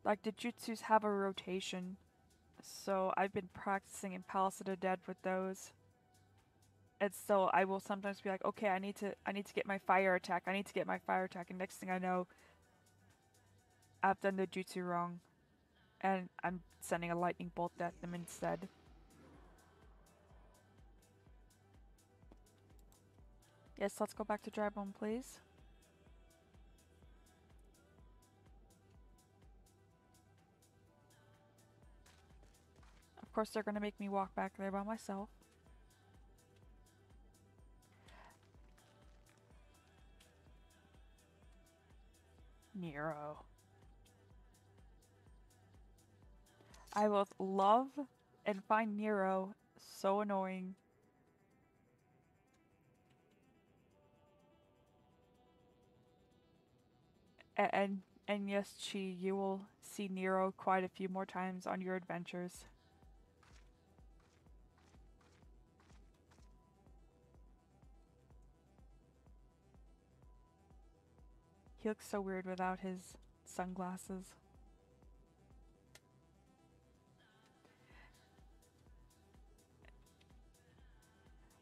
Like, the jutsus have a rotation, so I've been practicing in Palace of the Dead with those. And so I will sometimes be like, okay, I need to get my fire attack, and next thing I know, I've done the jutsu wrong. And I'm sending a lightning bolt at them instead. Yes, let's go back to Drybone, please. Of course, they're gonna make me walk back there by myself. Nero. I both love and find Nero so annoying. And yes, Chi, you will see Nero quite a few more times on your adventures. He looks so weird without his sunglasses.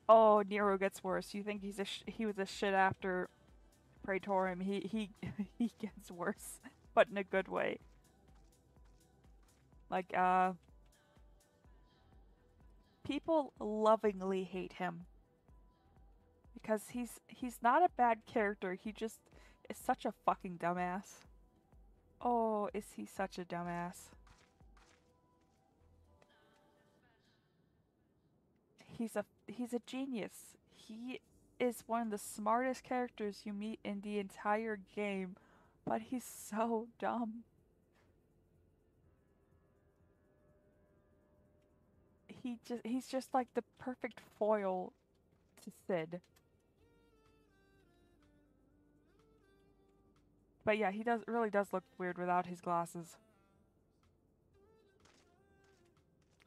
Oh, Nero gets worse. You think he was a shit after Praetorium? He he gets worse, but in a good way. Like people lovingly hate him Because he's not a bad character, he just is such a fucking dumbass. Oh, is he such a dumbass. He's a genius. He is one of the smartest characters you meet in the entire game, but he's so dumb. He's just like the perfect foil to Sid. But yeah, he really does look weird without his glasses.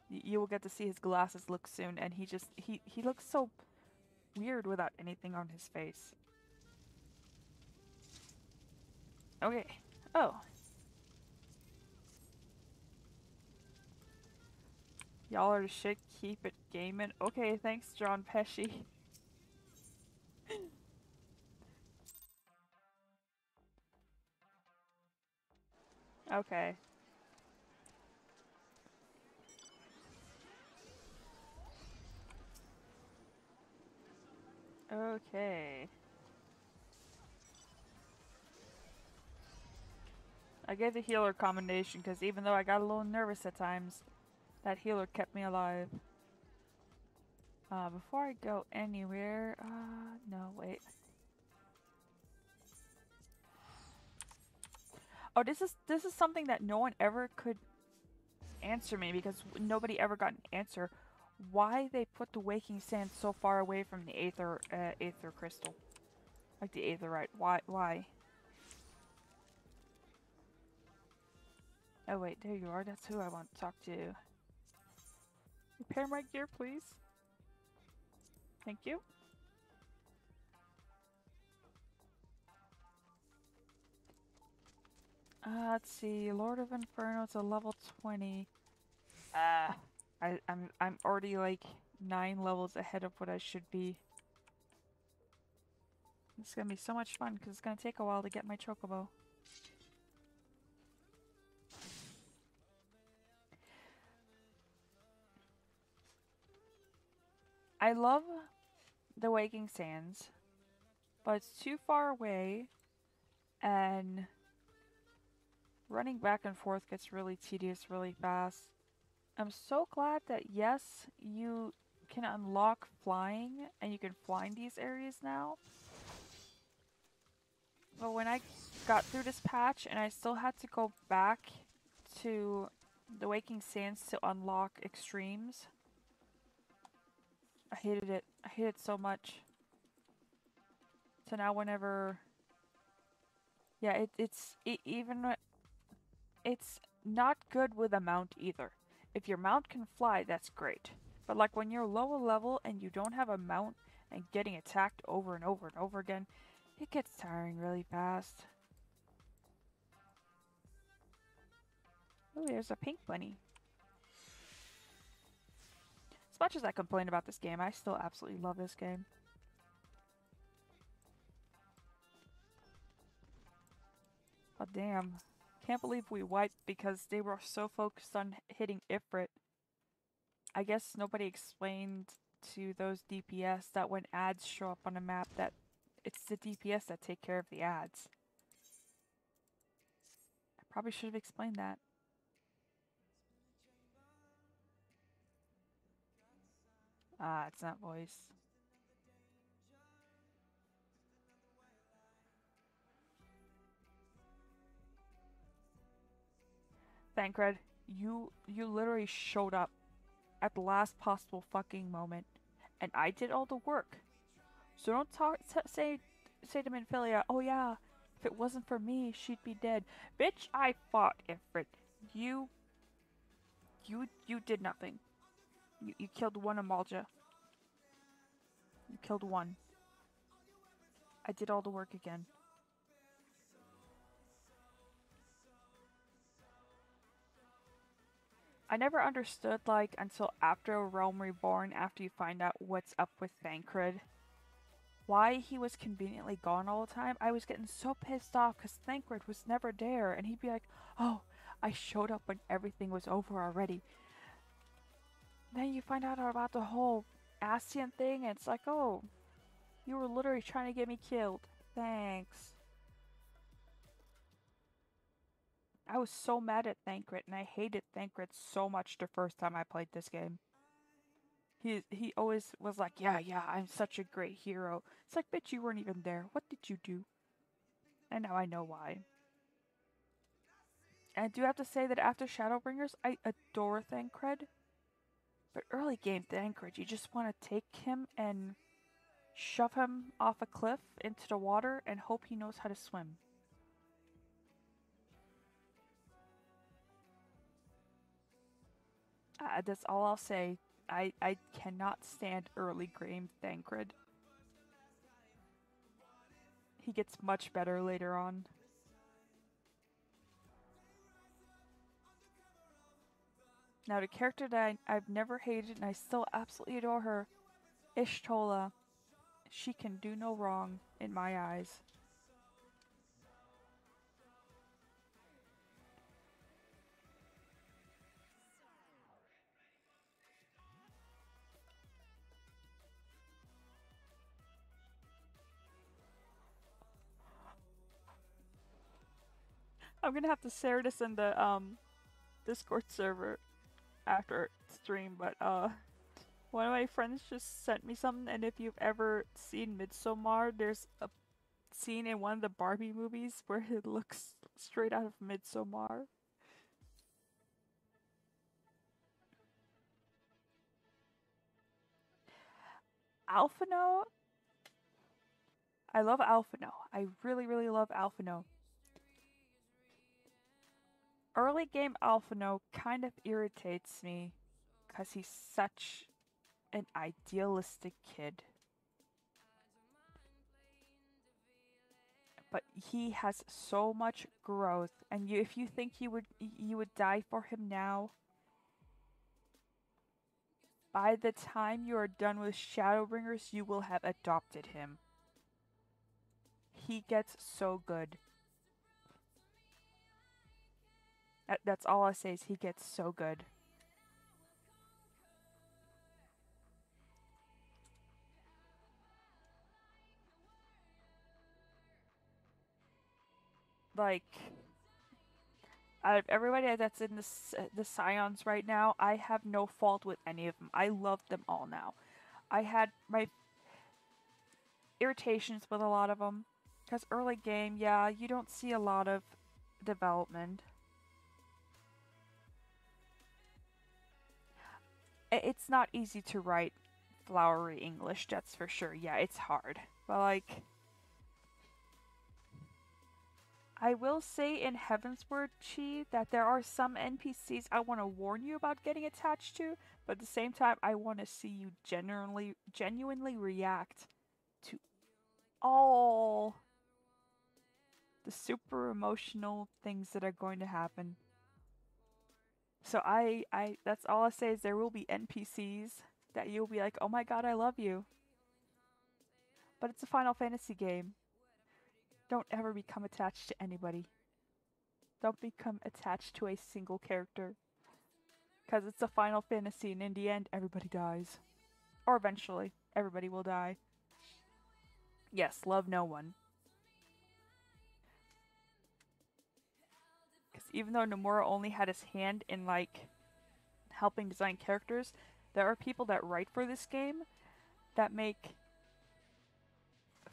You will get to see his glasses look soon, and he looks so weird without anything on his face. Okay. Oh. Y'all are the shit, keep it gaming. Okay, thanks, John Pesci. Okay. Okay. I gave the healer commendation because even though I got a little nervous at times, that healer kept me alive. Before I go anywhere, no, wait. Oh, this is something that no one ever could answer me because nobody ever got an answer. Why they put the waking sand so far away from the aether crystal? Like the aetherite. Why? Oh wait, there you are. That's who I want to talk to. Repair my gear, please. Thank you. Let's see. Lord of Inferno, it's a level 20. I'm already like 9 levels ahead of what I should be. It's gonna be so much fun because it's gonna take a while to get my chocobo. I love the Waking Sands, but it's too far away, and running back and forth gets really tedious really fast. I'm so glad that yes, you can unlock flying and you can fly in these areas now. But when I got through this patch and I still had to go back to the Waking Sands to unlock extremes, I hated it. I hated it so much. So now whenever... Yeah, it's not good with a mount either. If your mount can fly, that's great. But like when you're lower level and you don't have a mount and getting attacked over and over and over again, it gets tiring really fast. Oh, there's a pink bunny. As much as I complain about this game, I still absolutely love this game. But damn. Can't believe we wiped because they were so focused on hitting Ifrit. I guess nobody explained to those DPS that when ads show up on a map that it's the DPS that take care of the ads. I probably should have explained that. Ah, it's not voice. Thancred, you literally showed up at the last possible fucking moment, and I did all the work. So don't say to Minfilia, oh yeah, if it wasn't for me, she'd be dead. Bitch, I fought Ifrit. You did nothing. You killed one Amalja. You killed one. I did all the work again. I never understood, like, until after A Realm Reborn, after you find out what's up with Thancred, why he was conveniently gone all the time. I was getting so pissed off because Thancred was never there, and he'd be like, oh, I showed up when everything was over already. Then you find out about the whole Ascian thing, and it's like, oh, You were literally trying to get me killed. Thanks. I was so mad at Thancred, and I hated Thancred so much the first time I played this game. He always was like, yeah, I'm such a great hero. It's like, bitch, you weren't even there. What did you do? And now I know why. And I do have to say that after Shadowbringers, I adore Thancred. But early game Thancred, you just want to take him and shove him off a cliff into the water and hope he knows how to swim. That's all I'll say. I cannot stand early game Thancred. He gets much better later on. Now the character that I've never hated and I still absolutely adore her, Ishtola. She can do no wrong in my eyes. I'm gonna have to share this in the Discord server after stream, but one of my friends just sent me something, and if you've ever seen Midsommar, there's a scene in one of the Barbie movies where it looks straight out of Midsommar. Alphino, I love Alphino. I really love Alphino. Early game Alphino kind of irritates me because he's such an idealistic kid. But he has so much growth, and if you think you would die for him now, by the time you are done with Shadowbringers, you will have adopted him. He gets so good. That's all I say is he gets so good. Like, out of everybody that's in the Scions right now, I have no fault with any of them. I love them all now. I had my irritations with a lot of them. Because early game, yeah, you don't see a lot of development. It's not easy to write flowery English, that's for sure. Yeah, it's hard. But, like, I will say in Heavensward, Chi, that there are some NPCs I want to warn you about getting attached to, but at the same time, I want to see you genuinely react to all the super emotional things that are going to happen. So that's all I say is there will be NPCs that you'll be like, oh my god, I love you. But it's a Final Fantasy game. Don't ever become attached to anybody. Don't become attached to a single character. Because it's a Final Fantasy and in the end, everybody dies. Or eventually, everybody will die. Yes, love no one. Because even though Nomura only had his hand in, like, helping design characters, there are people that write for this game that make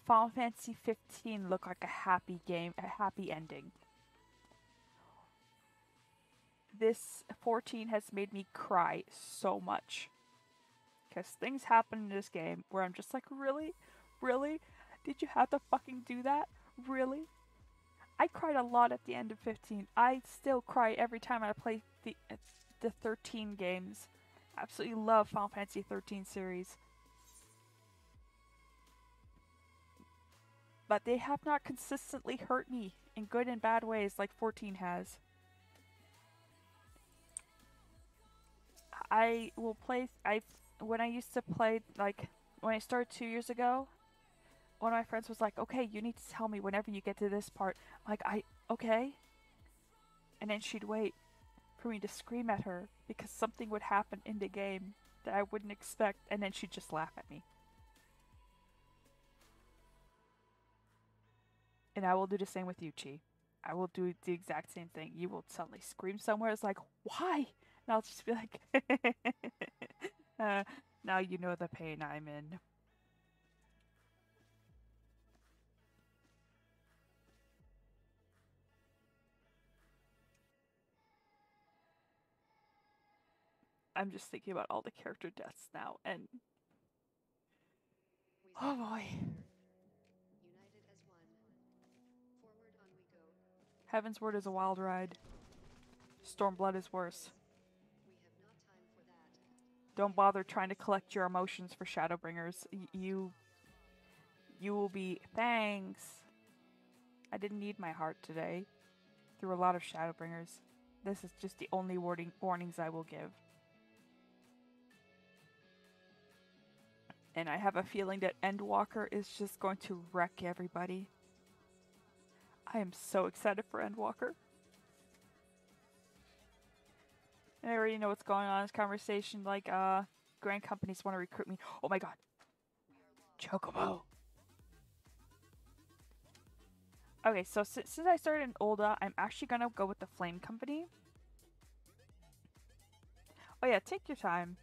Final Fantasy 15 look like a happy game, a happy ending. This 14 has made me cry so much. Because things happen in this game where I'm just like, really? Really? Did you have to fucking do that? Really? I cried a lot at the end of 15. I still cry every time I play the 13 games. Absolutely love Final Fantasy 13 series. But they have not consistently hurt me in good and bad ways like 14 has. When I used to play, like, when I started 2 years ago, one of my friends was like, okay, you need to tell me whenever you get to this part. I'm like, okay. And then she'd wait for me to scream at her because something would happen in the game that I wouldn't expect, and then she'd just laugh at me. And I will do the same with you, Chi. I will do the exact same thing. You will suddenly scream somewhere. It's like, why? And I'll just be like, uh, now you know the pain I'm in. I'm just thinking about all the character deaths now, and oh boy. Heaven's Word is a wild ride. Stormblood is worse. Don't bother trying to collect your emotions for Shadowbringers. You will be thanks. I didn't need my heart today. Through a lot of Shadowbringers. This is just the only warnings I will give. And I have a feeling that Endwalker is just going to wreck everybody. I am so excited for Endwalker. And I already know what's going on in this conversation. Like, grand companies want to recruit me. Oh my god. Chocobo. Okay, so since I started in Ul'dah, I'm actually gonna go with the Flame Company. Oh yeah, take your time.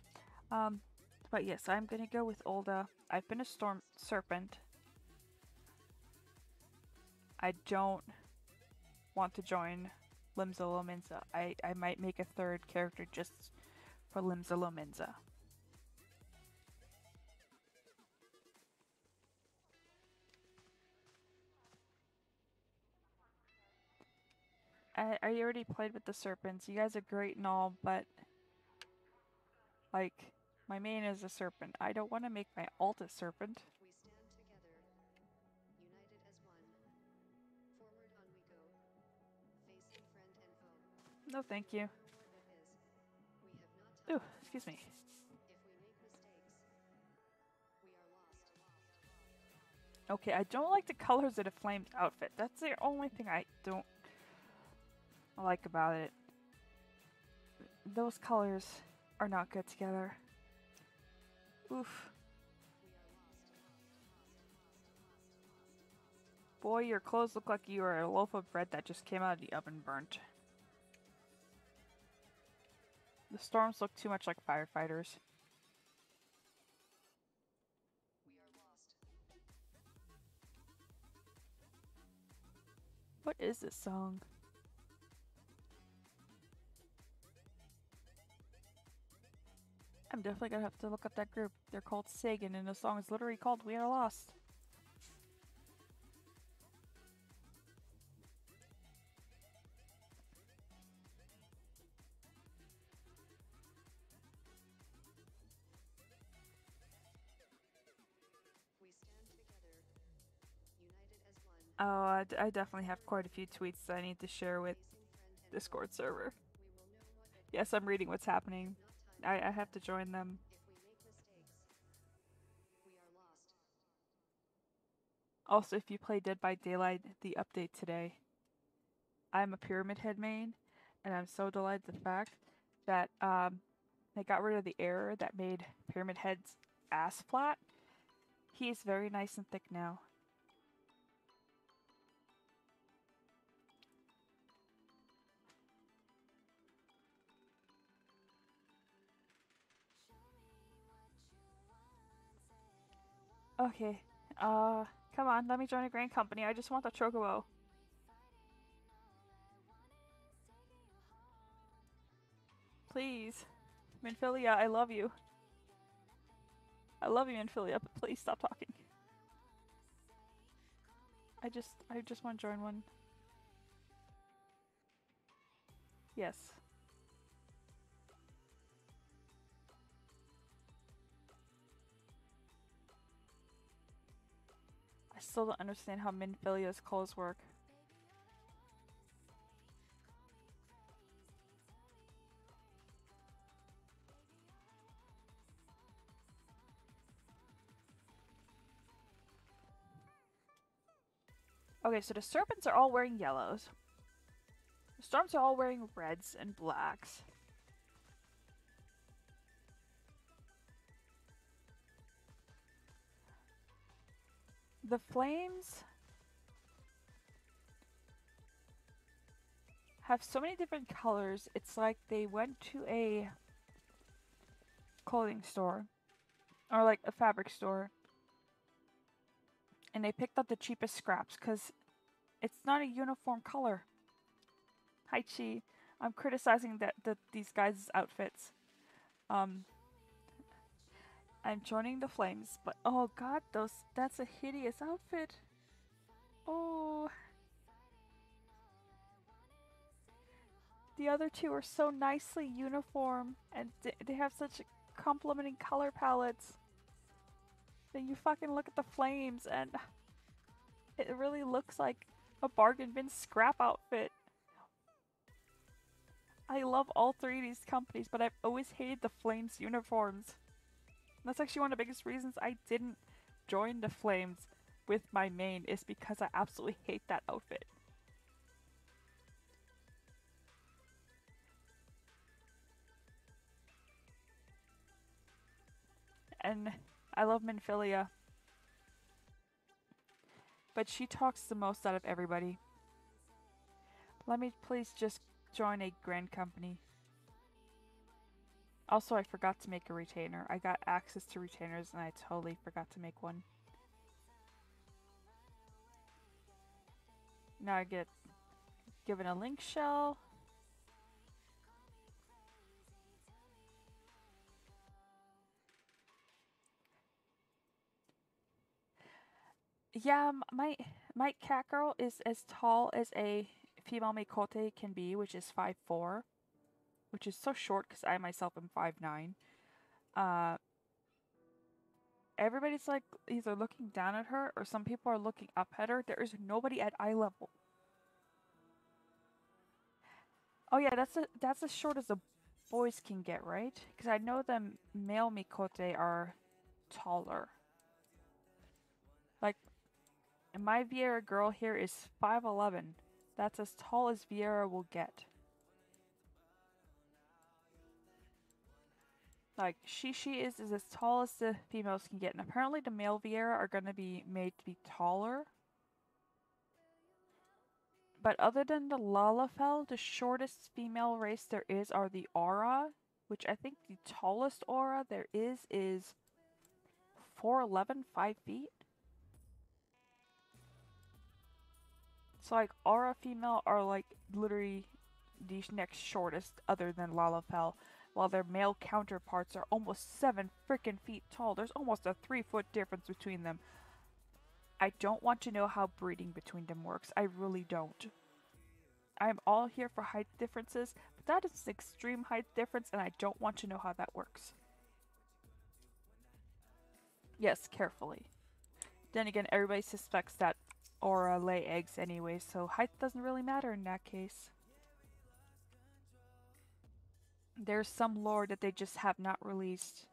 But yes, I'm gonna go with Ul'dah. I've been a Storm Serpent. I don't want to join Limsa Lominsa. I might make a third character just for Limsa Lominsa. I already played with the Serpents. You guys are great and all, but like, my main is a Serpent. I don't want to make my alt a Serpent. No, thank you. Ooh, excuse me. Okay, I don't like the colors of the Flamed outfit. That's the only thing I don't like about it. Those colors are not good together. Oof. Boy, your clothes look like you are a loaf of bread that just came out of the oven burnt. The storms look too much like firefighters. What is this song? I'm definitely gonna have to look up that group. They're called Sagan, and the song is literally called We Are Lost. Oh, I definitely have quite a few tweets that I need to share with Discord server. Yes, I'm reading what's happening. I have to join them. Also, if you play Dead by Daylight, the update today, I'm a Pyramid Head main, and I'm so delighted the fact that they got rid of the error that made Pyramid Head's ass flat. He is very nice and thick now. Okay, come on, let me join a grand company. I just want the Chocobo. Please. Minfilia, I love you. I love you, Minfilia, but please stop talking. I just want to join one. Yes. I still don't understand how Minfilia's clothes work. Okay, so the serpents are all wearing yellows. The storms are all wearing reds and blacks. The flames have so many different colors. It's like they went to a clothing store or like a fabric store and they picked up the cheapest scraps because it's not a uniform color. Hi Chi, I'm criticizing these guys' outfits. Um, I'm joining the flames, but oh god, that's a hideous outfit. Oh, the other two are so nicely uniform, and they have such complementing color palettes. Then you fucking look at the flames, and it really looks like a bargain bin scrap outfit. I love all three of these companies, but I've always hated the Flames uniforms. That's actually one of the biggest reasons I didn't join the Flames with my main, is because I absolutely hate that outfit. And I love Minfilia, but she talks the most out of everybody. Let me please just join a grand company. Also, I forgot to make a retainer. I got access to retainers and I totally forgot to make one. Now I get given a link shell. Yeah, my cat girl is as tall as a female Mikote can be, which is 5'4", which is so short because I myself am 5'9". Uh, Everybody's like either looking down at her or some people are looking up at her. There is nobody at eye level. Oh yeah, that's as short as the boys can get, right? Because I know the male Mikote are taller. Like, my Vieira girl here is 5'11". That's as tall as Vieira will get. Like, she is as tall as the females can get. And apparently the male Vieira are going to be made to be taller. But other than the Lalafell, the shortest female race there is are the Aura, which I think the tallest Aura there is 4'11", 5 feet. So like Aura female are like literally the next shortest other than Lalafell, while their male counterparts are almost 7 freaking feet tall. There's almost a 3-foot difference between them. I don't want to know how breeding between them works. I really don't. I'm all here for height differences, but that is an extreme height difference and I don't want to know how that works. Yes, carefully. Then again, everybody suspects that Aura lay eggs anyway, so height doesn't really matter in that case. There's some lore that they just have not released.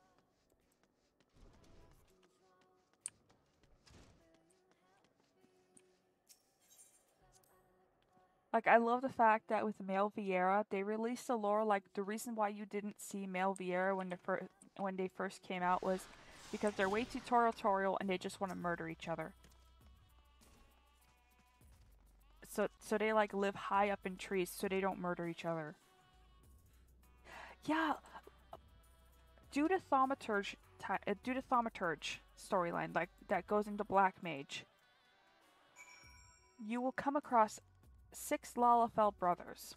Like, I love the fact that with male Vieira, they released a lore, like, the reason why you didn't see male Vieira when they first came out was because they're way too territorial and they just want to murder each other. So they, like, live high up in trees so they don't murder each other. Yeah, due to Thaumaturge storyline, like, that goes into Black Mage, you will come across 6 Lalafell brothers.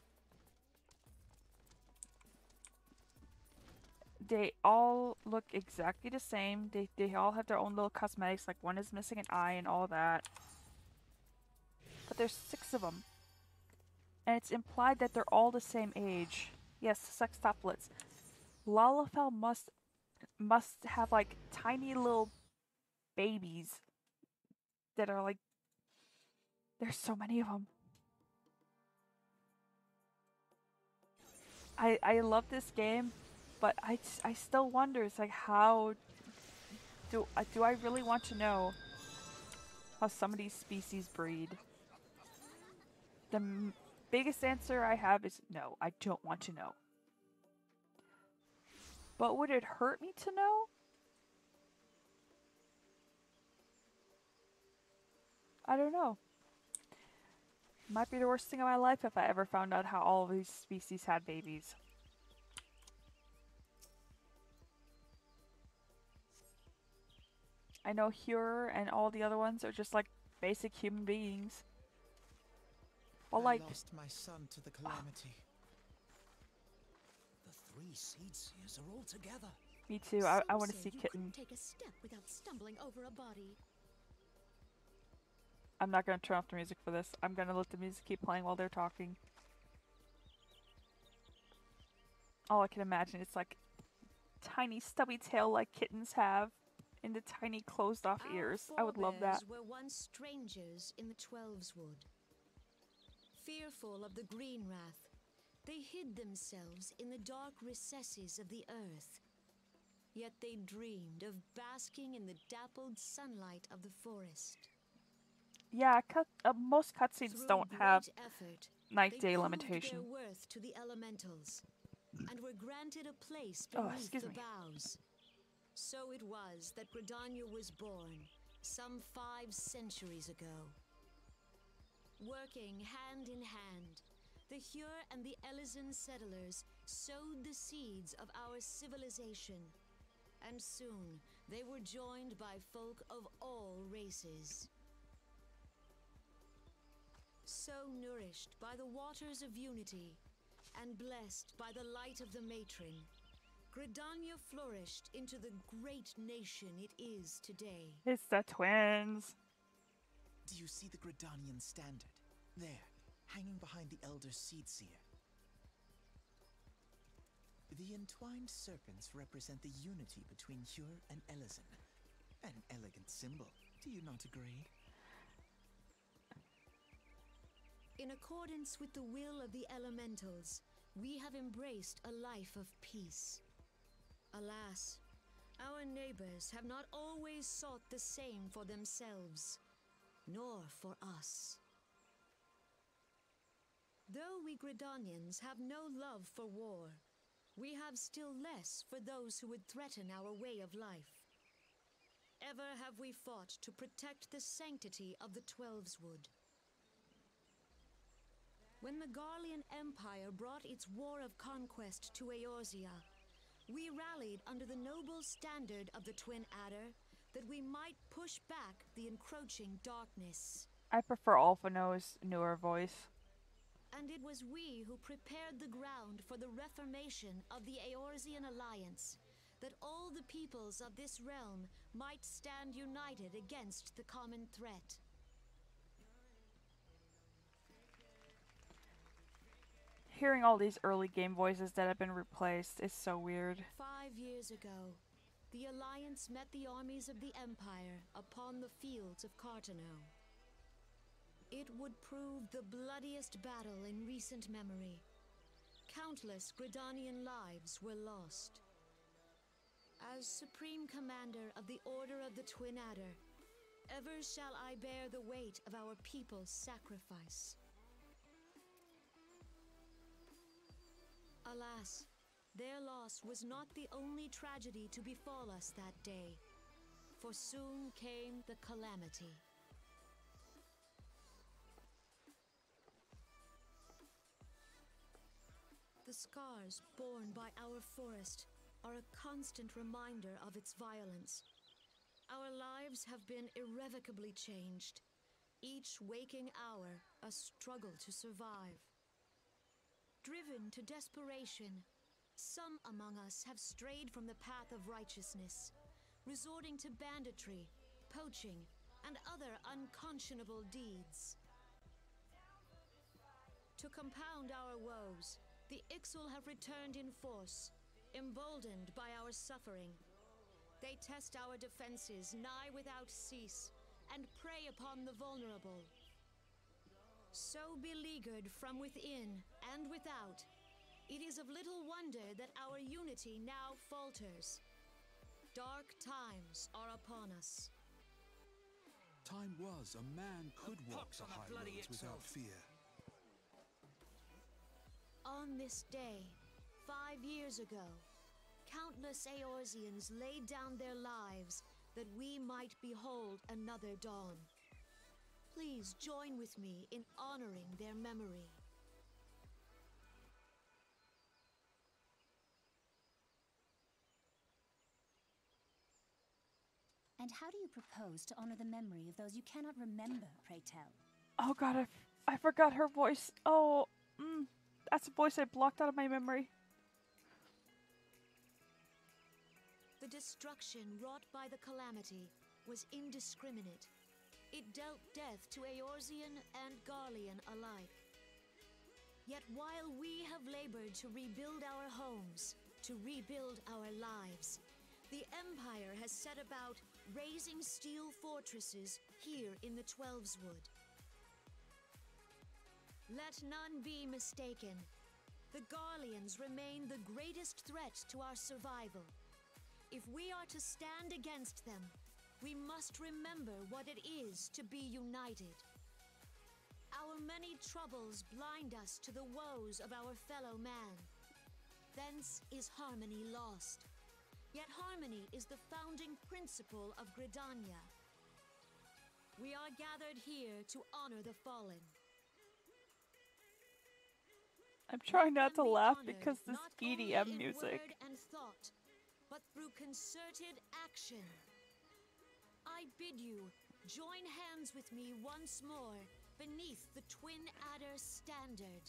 They all look exactly the same. They all have their own little cosmetics, like one is missing an eye and all that. But there's 6 of them. And it's implied that they're all the same age. Yes, sextuplets. Lalafell must have like tiny little babies that are like, there's so many of them. I love this game, but I still wonder, it's like, how do I really want to know how some of these species breed? The biggest answer I have is no, I don't want to know. But would it hurt me to know? I don't know. Might be the worst thing of my life if I ever found out how all of these species had babies. I know Hure and all the other ones are just like basic human beings. Well, like, I lost my son to the calamity. The three seed seers are all together. Me too. I Some want to say see you Kitten. couldn't take a step without stumbling over a body. I'm not gonna turn off the music for this. I'm gonna let the music keep playing while they're talking. All I can imagine is like tiny stubby tail like kittens have, and the tiny closed off ears. I would love that. Our forebears were once strangers in the Twelves Wood. Fearful of the green wrath, they hid themselves in the dark recesses of the earth. Yet they dreamed of basking in the dappled sunlight of the forest. Yeah, most cutscenes Through don't great have effort, night-day they proved limitation. their worth to the elementals, and were granted a place Oh, beneath excuse the me. boughs. So it was that Gridania was born, some 5 centuries ago. Working hand in hand, the Hure and the Elysian settlers sowed the seeds of our civilization, and soon they were joined by folk of all races. So nourished by the waters of unity, and blessed by the light of the matron, Gridania flourished into the great nation it is today. It's the twins. Do you see the Gridanian standard? There, hanging behind the Elder Seed Seer. The entwined serpents represent the unity between Hure and Elysian. An elegant symbol, do you not agree? In accordance with the will of the elementals, we have embraced a life of peace. Alas, our neighbors have not always sought the same for themselves, nor for us. Though we Gridanians have no love for war, we have still less for those who would threaten our way of life. Ever have we fought to protect the sanctity of the Twelves Wood. When the Garlean Empire brought its war of conquest to Eorzea, we rallied under the noble standard of the Twin Adder that we might push back the encroaching darkness. I prefer Alphino's newer voice. And it was we who prepared the ground for the reformation of the Eorzean Alliance, that all the peoples of this realm might stand united against the common threat. Hearing all these early game voices that have been replaced is so weird. 5 years ago, the Alliance met the armies of the Empire upon the fields of Cartano. It would prove the bloodiest battle in recent memory. Countless Gridanian lives were lost. As Supreme Commander of the Order of the Twin Adder, ever shall I bear the weight of our people's sacrifice. Alas, their loss was not the only tragedy to befall us that day, for soon came the calamity. The scars borne by our forest are a constant reminder of its violence. Our lives have been irrevocably changed, each waking hour a struggle to survive. Driven to desperation, some among us have strayed from the path of righteousness, resorting to banditry, poaching, and other unconscionable deeds. To compound our woes, the Ixal have returned in force, emboldened by our suffering. They test our defenses nigh without cease, and prey upon the vulnerable. So beleaguered from within and without, it is of little wonder that our unity now falters. Dark times are upon us. Time was a man could walk the high roads without fear. On this day, 5 years ago, countless Eorzeans laid down their lives that we might behold another dawn. Please join with me in honoring their memory. And how do you propose to honor the memory of those you cannot remember, pray tell? Oh god, I forgot her voice. Oh, that's a voice I blocked out of my memory. The destruction wrought by the calamity was indiscriminate. It dealt death to Eorzean and Garlean alike. Yet while we have labored to rebuild our homes, to rebuild our lives, the Empire has set about raising steel fortresses here in the Twelveswood. Let none be mistaken. The Garleans remain the greatest threat to our survival. If we are to stand against them, we must remember what it is to be united. Our many troubles blind us to the woes of our fellow man. Thence is harmony lost. Yet harmony is the founding principle of Gridania. We are gathered here to honor the fallen. I'm trying not to laugh Honored because this not only EDM in music. word and thought, but through concerted action. I bid you join hands with me once more beneath the Twin Adder standard.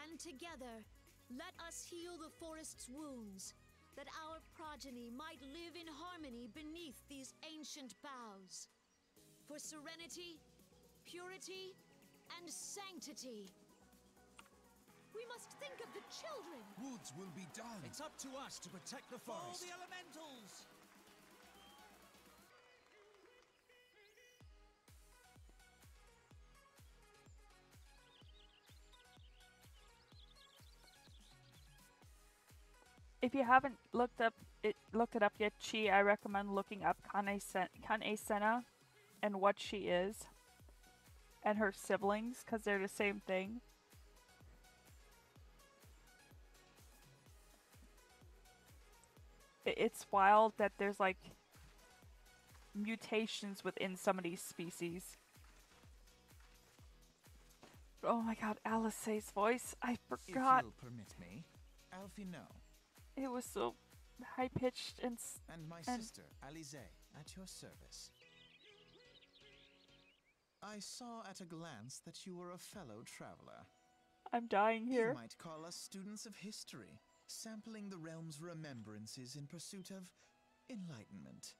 And together, let us heal the forest's wounds, that our progeny might live in harmony beneath these ancient boughs. For serenity, purity, and sanctity. We must think of the children. Woods will be done. It's up to us to protect the forest. For all the elementals! If you haven't looked it up yet, Chi, I recommend looking up Kane Senna and what she is, and her siblings, because they're the same thing. It's wild that there's like mutations within some of these species. Oh my god, Alice's voice, I forgot. If you'll permit me, Alfie, no. It was so high pitched and My sister, Alize, at your service. I saw at a glance that you were a fellow traveler. I'm dying here. You might call us students of history, sampling the realm's remembrances in pursuit of enlightenment.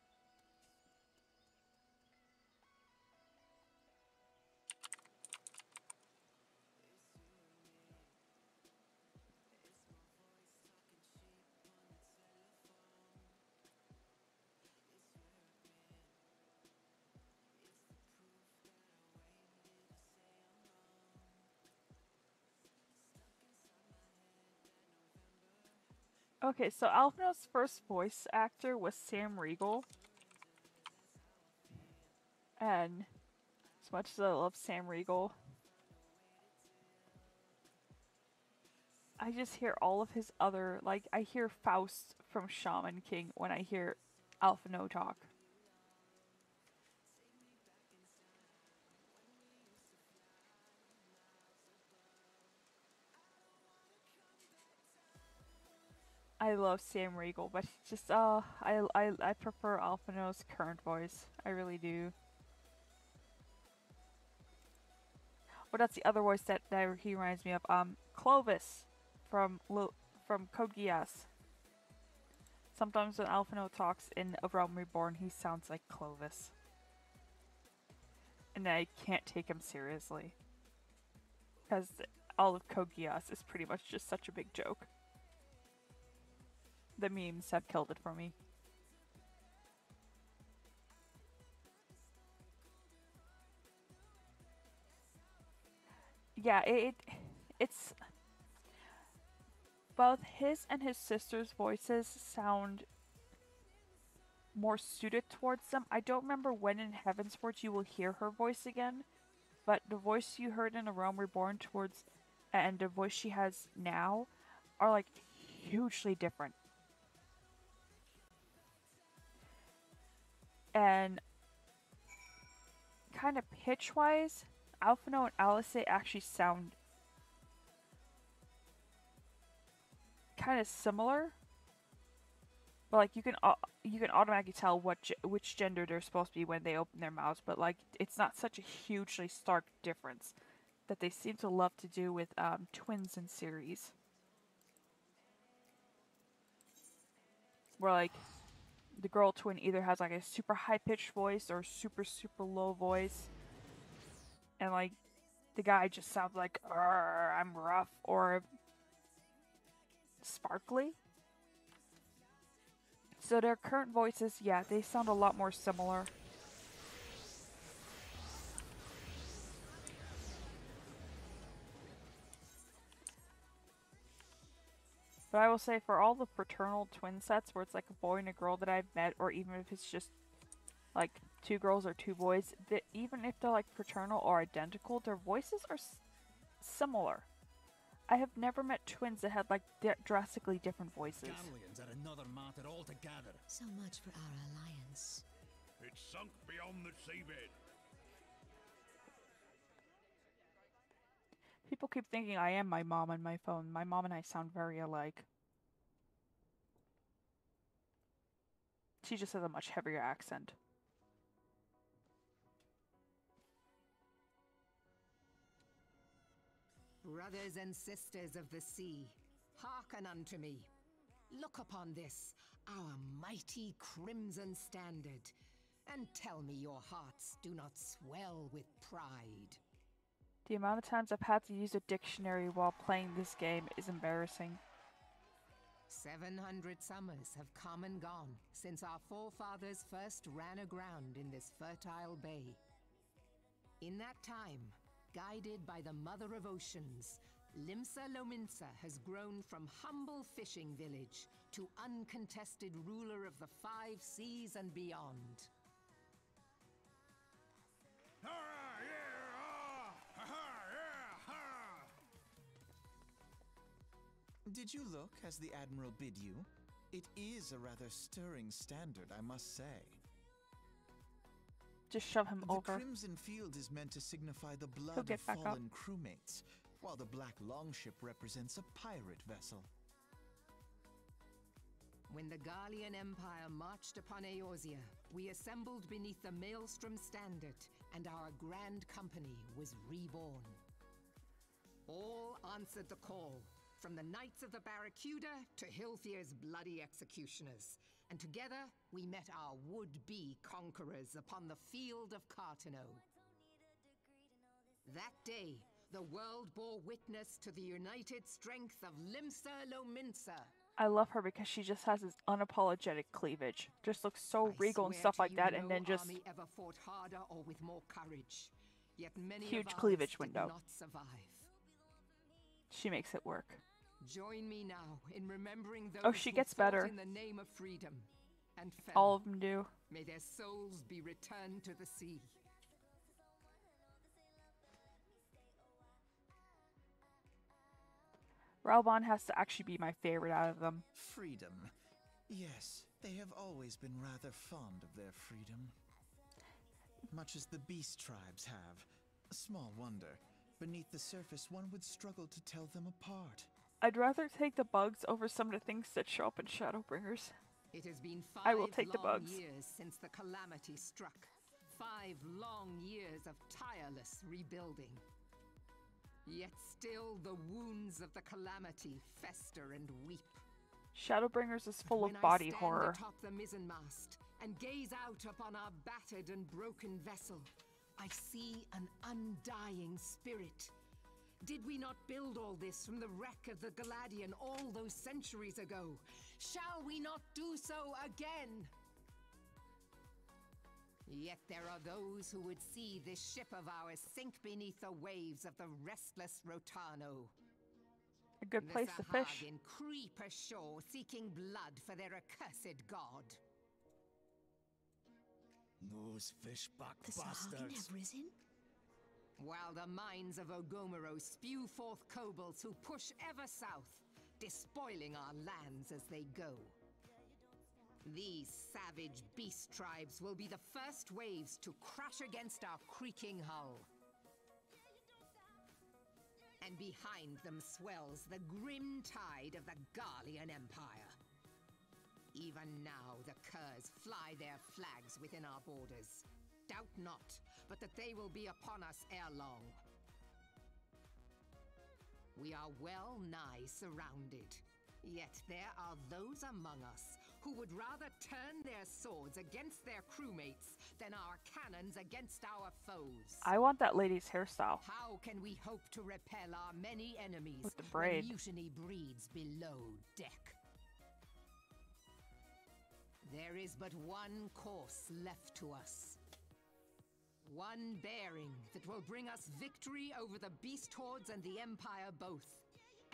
Okay, so Alphinaud's first voice actor was Sam Riegel. And as much as I love Sam Riegel, I just hear all of his other, like, I hear Faust from Shaman King when I hear Alphinaud talk. I love Sam Riegel, but he just, I prefer Alphinaud's current voice. I really do. But that's the other voice that he reminds me of. Clovis from Code Geass. Sometimes when Alphinaud talks in A Realm Reborn, he sounds like Clovis. And I can't take him seriously. Because all of Code Geass is pretty much just such a big joke. The memes have killed it for me. Yeah, it's both his and his sister's voices sound more suited towards them. I don't remember when in Heavensward you will hear her voice again, but the voice you heard in A Realm Reborn towards and the voice she has now are like hugely different. And kind of pitch-wise, Alphino and Alice actually sound kind of similar. But like you can automatically tell which gender they're supposed to be when they open their mouths, but like it's not such a hugely stark difference that they seem to love to do with twins in series. Where like the girl twin either has like a super high pitched voice or super low voice, and like the guy just sounds like I'm rough or sparkly. So their current voices, yeah, they sound a lot more similar. But I will say for all the fraternal twin sets where it's like a boy and a girl that I've met, or even if it's just like 2 girls or 2 boys, that even if they're like fraternal or identical, their voices are similar. I have never met twins that had like drastically different voices. Galleons are another matter altogether. So much for our alliance. It's sunk beyond the seabed. People keep thinking I am my mom on my phone. My mom and I sound very alike. She just has a much heavier accent. Brothers and sisters of the sea, hearken unto me. Look upon this, our mighty crimson standard, and tell me your hearts do not swell with pride. The amount of times I've had to use a dictionary while playing this game is embarrassing. 700 summers have come and gone since our forefathers first ran aground in this fertile bay. In that time, guided by the Mother of Oceans, Limsa Lominsa has grown from humble fishing village to uncontested ruler of the 5 seas and beyond. Did you look as the Admiral bid you? It is a rather stirring standard, I must say. Just shove him The over. crimson field is meant to signify the He'll blood of get back up. fallen crewmates, while the black longship represents a pirate vessel. When the Garlean Empire marched upon Eorzea, we assembled beneath the Maelstrom Standard, and our grand company was reborn. All answered the call, from the Knights of the Barracuda to Hilfier's bloody executioners, and together we met our would-be conquerors upon the field of Cartano. That day, the world bore witness to the united strength of Limsa Lominsa. I love her because she just has this unapologetic cleavage. Just looks so regal and I stuff swear like to that, you, and no then just army ever fought harder or with more courage. Yet many huge of ours cleavage did window. not survive. She makes it work. Join me now in remembering those Oh, she who gets fought better. in the name of freedom and fell. All of them do. May their souls be returned to the sea. Ralbon has to actually be my favorite out of them. Freedom. Yes, they have always been rather fond of their freedom. Much as the beast tribes have. Small wonder. Beneath the surface, one would struggle to tell them apart. I'd rather take the bugs over some of the things that show up in Shadowbringers. It has been 5 I will take the long bugs. years since the calamity struck. 5 long years of tireless rebuilding. Yet still the wounds of the calamity fester and weep. Shadowbringers is full When of body I stand horror. atop the mizzenmast and gaze out upon our battered and broken vessel, I see an undying spirit. Did we not build all this from the wreck of the Galadian all those centuries ago? Shall we not do so again? Yet there are those who would see this ship of ours sink beneath the waves of the restless Rotano. A good place the to fish. Sahagin creep ashore seeking blood for their accursed god. Those fishback The Sahagin bastards. have risen? While the mines of Ogomero spew forth kobolds who push ever south, despoiling our lands as they go. These savage beast tribes will be the first waves to crash against our creaking hull. And behind them swells the grim tide of the Garlean Empire. Even now, the curs fly their flags within our borders. Doubt not, but that they will be upon us ere long. We are well nigh surrounded. Yet there are those among us who would rather turn their swords against their crewmates than our cannons against our foes. I want that lady's hairstyle. How can we hope to repel our many enemies with the braid when mutiny breeds below deck? There is but one course left to us. One bearing that will bring us victory over the beast hordes and the Empire both,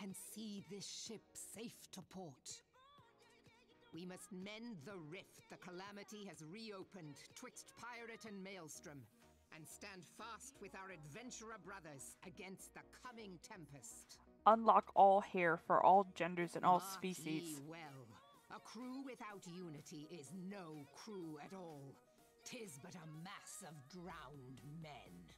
and see this ship safe to port. We must mend the rift the Calamity has reopened twixt pirate and maelstrom, and stand fast with our adventurer brothers against the coming tempest. Unlock all hair for all genders and all Mark species. ye well, a crew without unity is no crew at all. 'Tis but a mass of drowned men.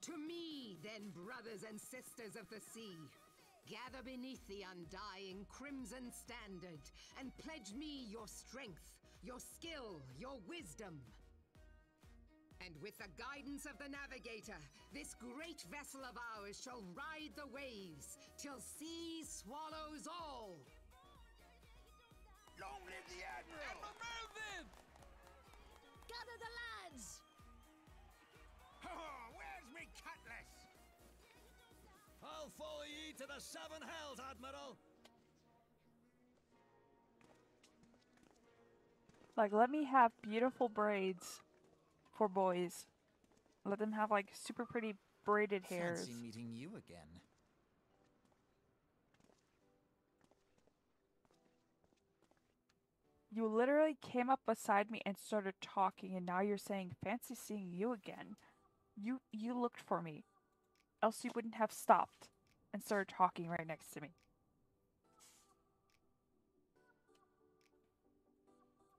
To me, then, brothers and sisters of the sea, gather beneath the undying crimson standard, and pledge me your strength, your skill, your wisdom. And with the guidance of the navigator, this great vessel of ours shall ride the waves, till sea swallows all. Long live the Admiral! Admiral Viv! Gather the lads! Where's me cutlass? I'll follow ye to the seven hells, Admiral! Like, let me have beautiful braids for boys. Let them have, like, super pretty braided hairs. Fancy meeting you again. You literally came up beside me and started talking, and now you're saying, fancy seeing you again. You looked for me. Else you wouldn't have stopped and started talking right next to me.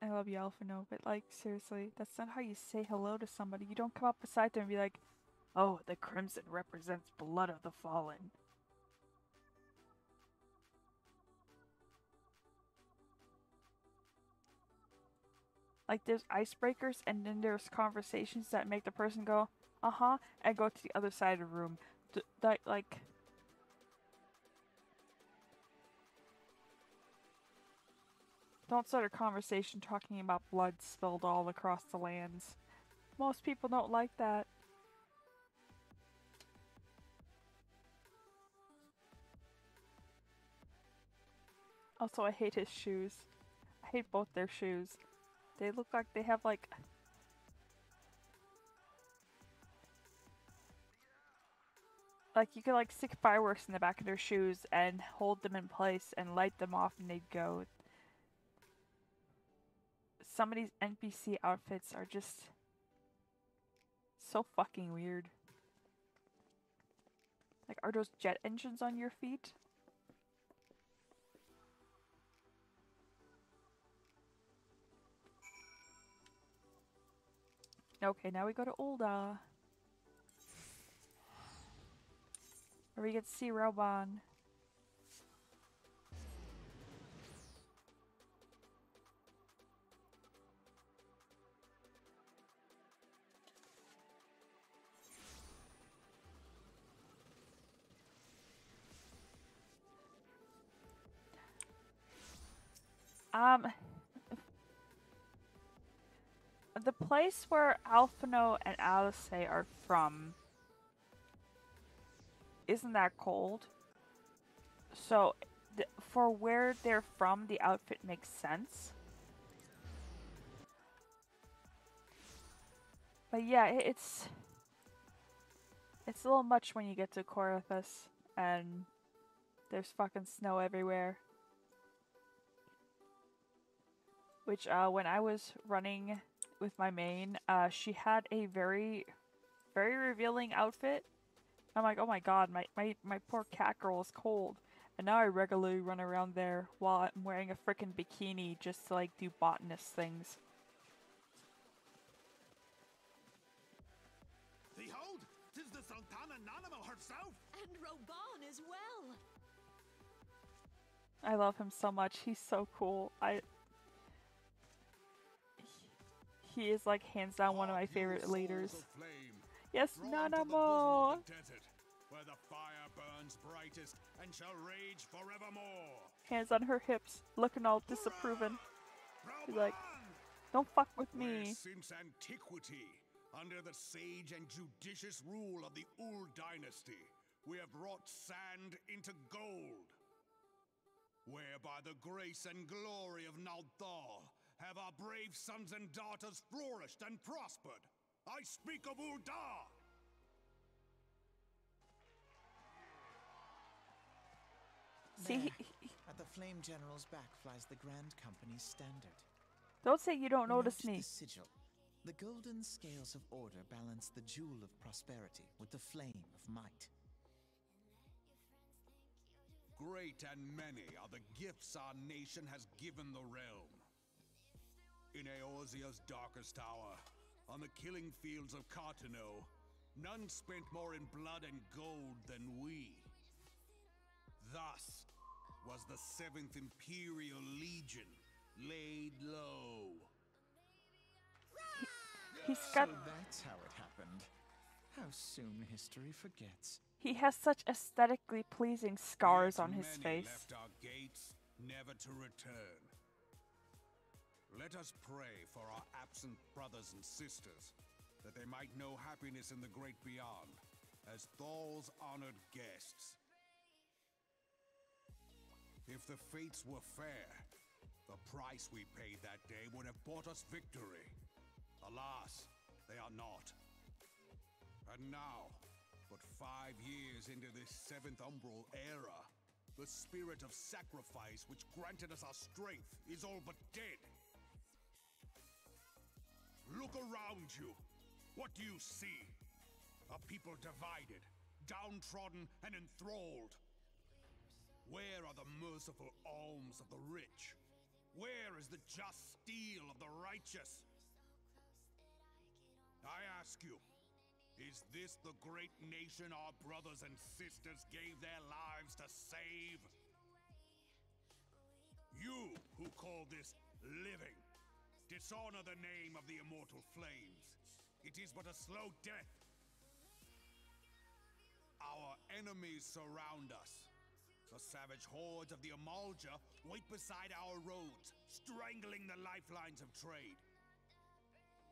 I love you, Alphino, but like, seriously, that's not how you say hello to somebody. You don't come up beside them and be like, oh, the crimson represents blood of the fallen. Like, there's icebreakers, and then there's conversations that make the person go, uh-huh, and go to the other side of the room. Like... Don't start a conversation talking about blood spilled all across the lands. Most people don't like that. Also, I hate his shoes. I hate both their shoes. They look like they have like... Like, you could like stick fireworks in the back of their shoes and hold them in place and light them off and they'd go. Some of these NPC outfits are just so fucking weird. Like, are those jet engines on your feet? Okay, now we go to Ulda, where we get to see Raubon. The place where Alphino and Alice are from isn't that cold. So, for where they're from, the outfit makes sense. But yeah, it's a little much when you get to Corythus and there's fucking snow everywhere. Which, when I was running with my main, she had a very, very revealing outfit. I'm like, oh my god, my poor cat girl is cold. And now I regularly run around there while I'm wearing a frickin' bikini just to like do botanist things. Behold, 'tis the Sultana Nanimo herself! And Roban as well! I love him so much. He's so cool. He is like hands down one of my favorite leaders. Yes, Nanamo! Where the fire burns brightest and shall rage forevermore. Hands on her hips, looking all disapproving. He's like, don't fuck with me. Since antiquity, under the sage and judicious rule of the Ul dynasty, we have wrought sand into gold. Where by the grace and glory of Nalthal have our brave sons and daughters flourished and prospered. I speak of Ul'dah! See, At the Flame General's back flies the Grand Company's standard. don't say you don't notice Note me. the sigil. The golden scales of order balance the jewel of prosperity with the flame of might. Great and many are the gifts our nation has given the realm. In Eorzea's darkest hour, on the killing fields of Cartano, none spent more in blood and gold than we. Thus was the 7th Imperial Legion laid low. He's got. So that's how it happened. How soon history forgets. He has such aesthetically pleasing scars Yet on his many face. left our gates, never to return. Let us pray for our absent brothers and sisters, that they might know happiness in the great beyond, as Thal's honored guests. If the fates were fair, the price we paid that day would have bought us victory. Alas, they are not. And now, but 5 years into this 7th Umbral era, the spirit of sacrifice which granted us our strength is all but dead. Look around you. What do you see? A people divided, downtrodden, and enthralled. Where are the merciful alms of the rich? Where is the just steel of the righteous? I ask you, is this the great nation our brothers and sisters gave their lives to save? You who call this living, dishonor the name of the immortal flames. It is but a slow death. Our enemies surround us. The savage hordes of the Amalja wait beside our roads, strangling the lifelines of trade.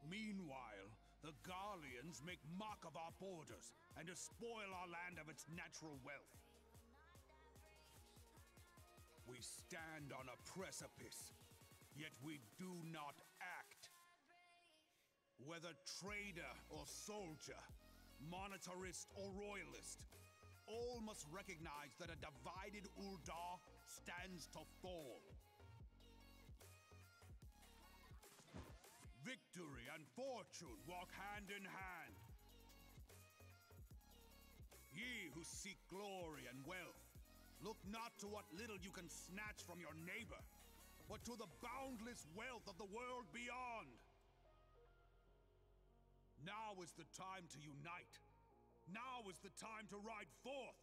Meanwhile, the Garleans make mock of our borders and despoil our land of its natural wealth. We stand on a precipice, yet we do not act. Whether trader or soldier, monetarist or royalist, all must recognize that a divided Ul'dah stands to fall. Victory and fortune walk hand in hand. Ye who seek glory and wealth, look not to what little you can snatch from your neighbor, but to the boundless wealth of the world beyond. Now is the time to unite. Now is the time to ride forth.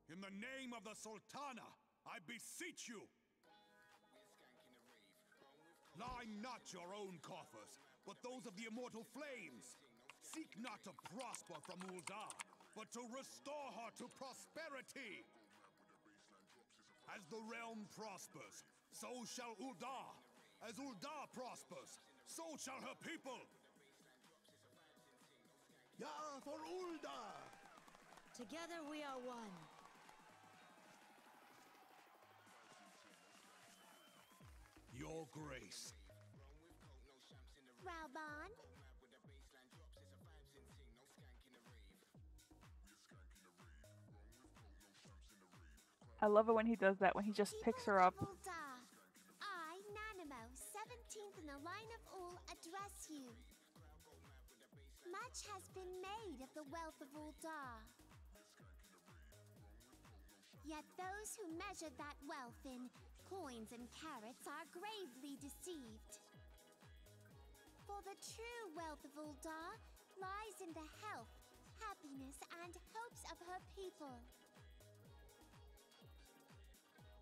In the name of the Sultana, I beseech you. Line not your own coffers, but those of the immortal flames. Seek not to prosper from Ul'dah, but to restore her to prosperity. As the realm prospers, so shall Ul'dah. As Ul'dah prospers, so shall her people. Ya for Ul'dah! Together we are one. Your grace. Raubon? I love it when he does that, when he just picks her up. Ul'dah. I, Nanimo, 17th in the line of Ul, address you. Much has been made of the wealth of Ul'dah. Yet those who measure that wealth in coins and carats are gravely deceived. For the true wealth of Uldar lies in the health, happiness, and hopes of her people.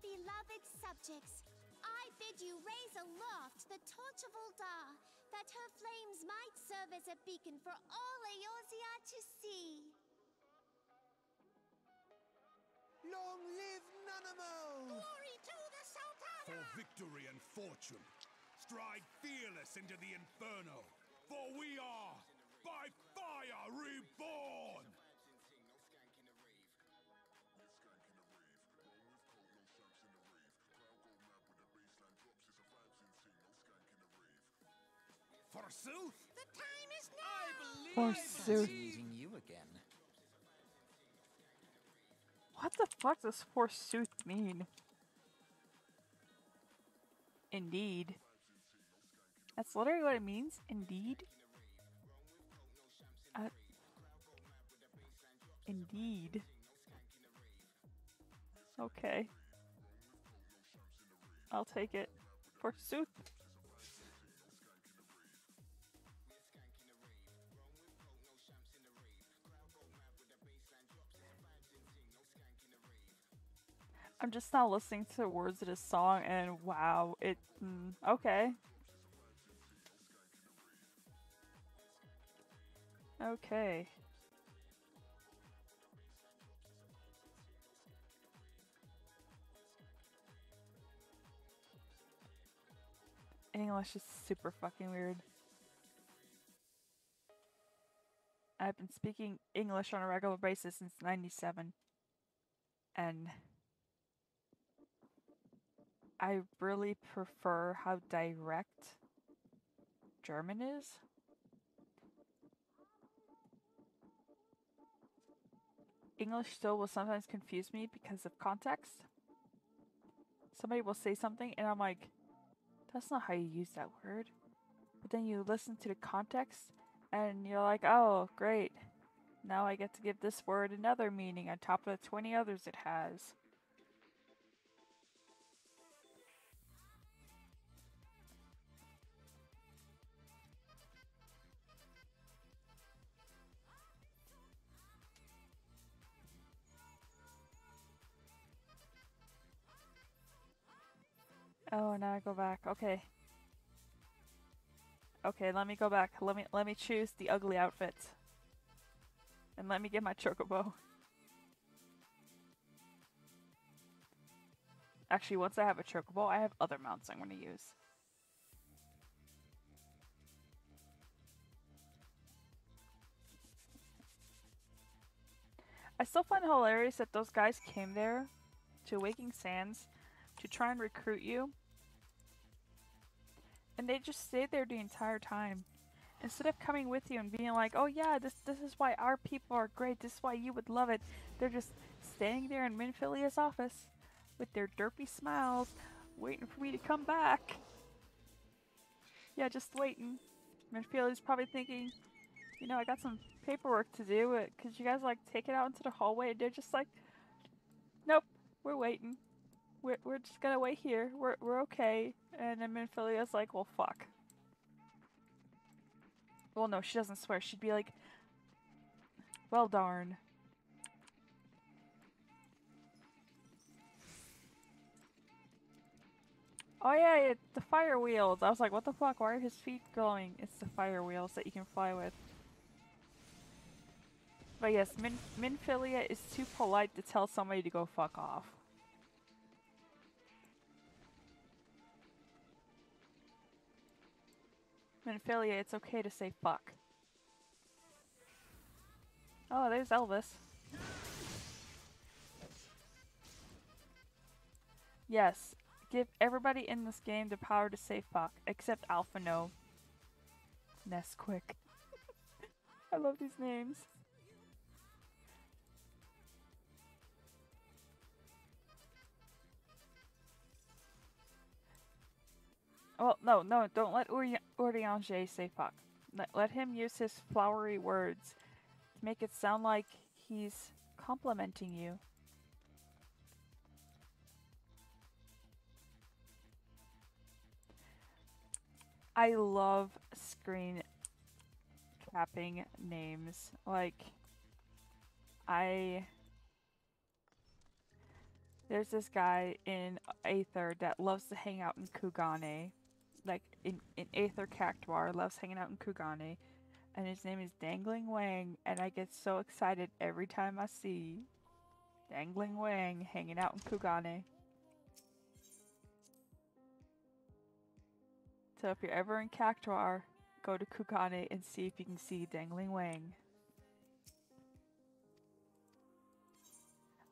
Beloved subjects, I bid you raise aloft the torch of Uldar, that her flames might serve as a beacon for all Eorzea to see. Long live Nanamo! Glory to the Sultana! For victory and fortune, stride fearless into the Inferno, for we are, by fire, reborn! Forsooth? The time is now! Forsooth. Meeting you again. What the fuck does forsooth mean? Indeed. That's literally what it means? Indeed? Indeed. Okay. I'll take it. Forsooth. I'm just now listening to the words of this song and wow, okay. Okay. English is super fucking weird. I've been speaking English on a regular basis since '97. And I really prefer how direct German is. English still will sometimes confuse me because of context. Somebody will say something and I'm like, that's not how you use that word. But then you listen to the context and you're like, oh, great. Now I get to give this word another meaning on top of the 20 others it has. Oh, now I go back. Okay. Okay, let me go back. Let me choose the ugly outfit. And let me get my chocobo. Actually, once I have a chocobo, I have other mounts I'm going to use. I still find it hilarious that those guys came there to Waking Sands to try and recruit you. And they just stayed there the entire time. Instead of coming with you and being like, oh yeah, this is why our people are great, this is why you would love it. They're just standing there in Minfilia's office with their derpy smiles, waiting for me to come back. Yeah, just waiting. Minfilia's probably thinking, you know, I got some paperwork to do. Could you guys like take it out into the hallway? And they're just like, nope, we're waiting. We're just gonna wait here. We're okay. And then Minfilia's like, well, fuck. Well, no, she doesn't swear. She'd be like, well, darn. Oh yeah, the fire wheels. I was like, what the fuck? Why are his feet glowing? It's the fire wheels that you can fly with. But yes, Minfilia is too polite to tell somebody to go fuck off. Minfilia, it's okay to say fuck. Oh, there's Elvis. Yes, give everybody in this game the power to say fuck, except Alpha No. Nesquik. I love these names. Oh, no, don't let Urianger say fuck. Let him use his flowery words to make it sound like he's complimenting you. I love screen capping names. Like, there's this guy in Aether that loves to hang out in Kugane. Like, in Aether Cactuar, loves hanging out in Kugane. And his name is Dangling Wang, and I get so excited every time I see Dangling Wang hanging out in Kugane. So if you're ever in Cactuar, go to Kugane and see if you can see Dangling Wang.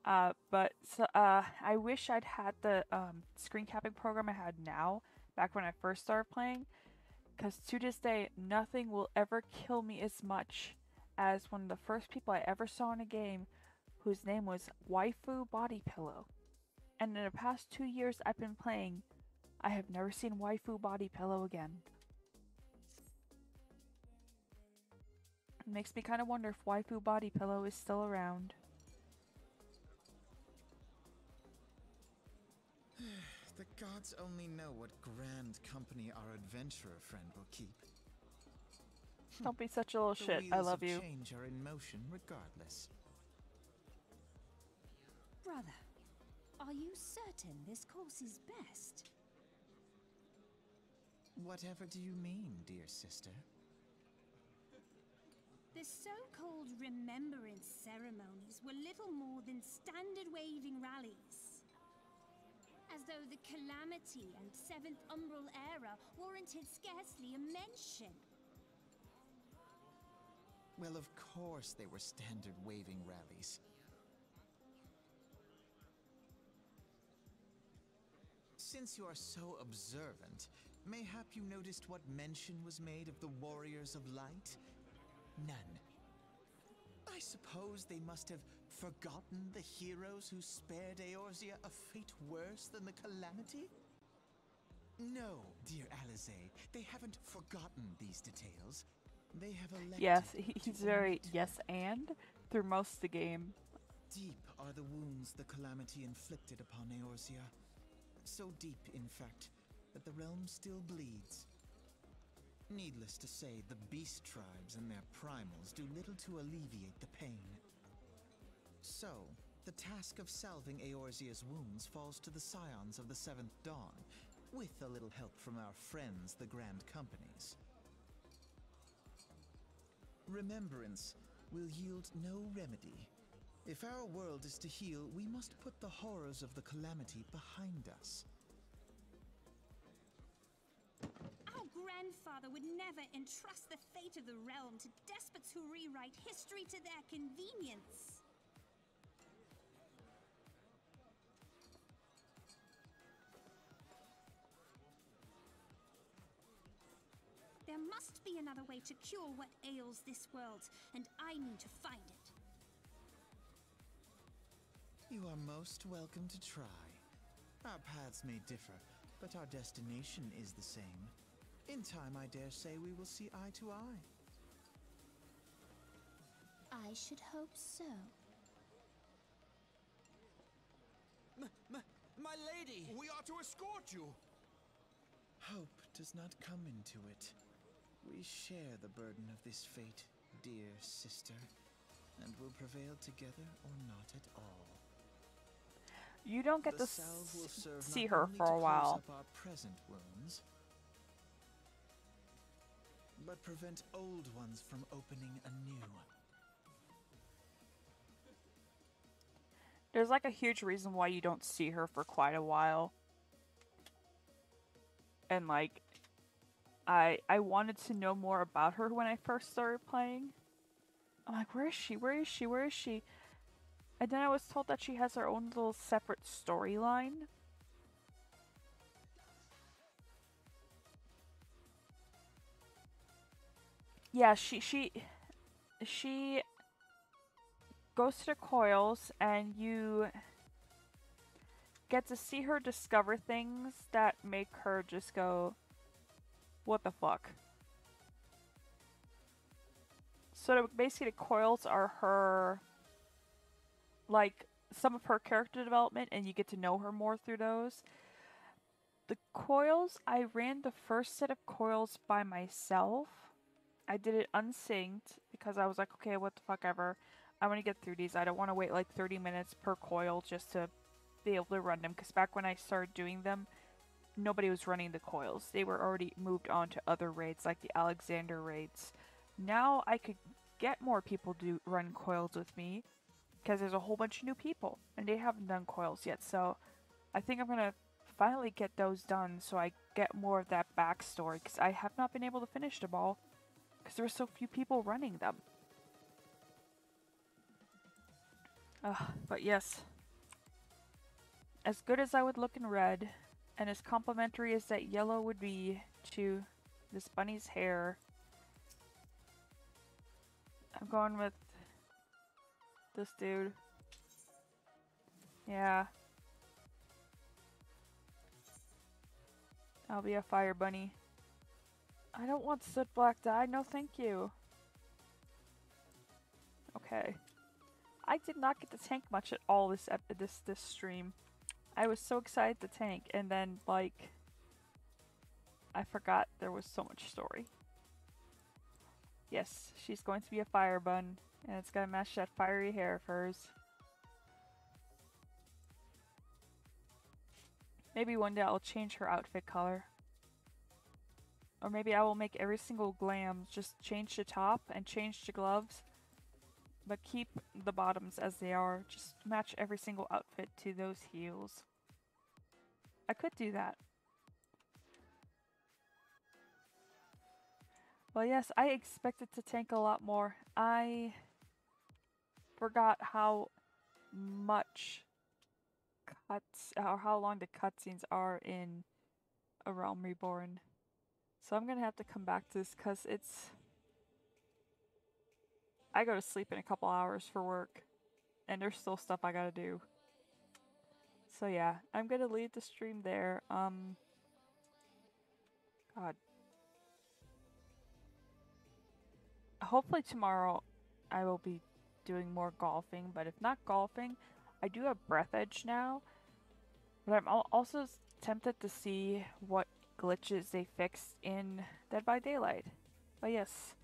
I wish I'd had the screen capping program I had now, back when I first started playing, because to this day, nothing will ever kill me as much as one of the first people I ever saw in a game whose name was Waifu Body Pillow. And in the past 2 years I've been playing, I have never seen Waifu Body Pillow again. It makes me kind of wonder if Waifu Body Pillow is still around. The gods only know what grand company our adventurer friend will keep. Don't be such a little shit. I love you. The wheels of change are in motion regardless. Brother, are you certain this course is best? Whatever do you mean, dear sister? The so-called remembrance ceremonies were little more than standard waving rallies. As though the Calamity and Seventh Umbral era warranted scarcely a mention. Well, of course they were standard waving rallies. Since you are so observant, mayhap you noticed what mention was made of the Warriors of Light? None. I suppose they must have forgotten the heroes who spared Eorzea a fate worse than the Calamity? No, dear Alizé, they haven't forgotten these details. They have elected. Yes, he's very yes and through most of the game. Deep are the wounds the Calamity inflicted upon Eorzea. So deep, in fact, that the realm still bleeds. Needless to say, the beast tribes and their primals do little to alleviate the pain. So, the task of salving Eorzea's wounds falls to the scions of the Seventh Dawn, with a little help from our friends, the Grand Companies. Remembrance will yield no remedy. If our world is to heal, we must put the horrors of the Calamity behind us. Our grandfather would never entrust the fate of the realm to despots who rewrite history to their convenience. There must be another way to cure what ails this world, and I need to find it. You are most welcome to try. Our paths may differ, but our destination is the same. In time, I dare say we will see eye to eye. I should hope so. My lady! We are to escort you! Hope does not come into it. We share the burden of this fate, dear sister, and will prevail together or not at all. You don't get The to salve will serve see not her only for to a close while. up our present wounds, but prevent old ones from opening anew. There's like a huge reason why you don't see her for quite a while. And like, I wanted to know more about her when I first started playing. I'm like, where is she? Where is she? Where is she? And then I was told that she has her own little separate storyline. Yeah, she goes to the coils and you get to see her discover things that make her just go, what the fuck? So basically the coils are her, like, some of her character development, and you get to know her more through those. The coils, I ran the first set of coils by myself. I did it unsynced because I was like, okay, what the fuck ever. I want to get through these. I don't want to wait like 30 minutes per coil just to be able to run them. Because back when I started doing them, nobody was running the coils. They were already moved on to other raids like the Alexander raids. Now I could get more people to run coils with me because there's a whole bunch of new people and they haven't done coils yet. So I think I'm going to finally get those done so I get more of that backstory because I have not been able to finish them all because there were so few people running them. But yes, as good as I would look in red and as complimentary as that yellow would be to this bunny's hair, I'm going with this dude. Yeah. I'll be a fire bunny. I don't want soot black dye, no thank you. Okay. I did not get to tank much at all this stream. I was so excited to tank and then like I forgot there was so much story. Yes, she's going to be a fire bun and it's gonna match that fiery hair of hers. Maybe one day I'll change her outfit color. Or maybe I will make every single glam, just change the top and change the gloves, but keep the bottoms as they are. Just match every single outfit to those heels. I could do that. Well, yes, I expected to tank a lot more. I forgot how much cuts, or how long the cutscenes are in A Realm Reborn. So I'm gonna have to come back to this because it's... I go to sleep in a couple hours for work, and there's still stuff I gotta do. So yeah, I'm gonna leave the stream there. God. Hopefully tomorrow I will be doing more golfing, but if not golfing, I do have Breath Edge now. But I'm also tempted to see what glitches they fixed in Dead by Daylight. But yes,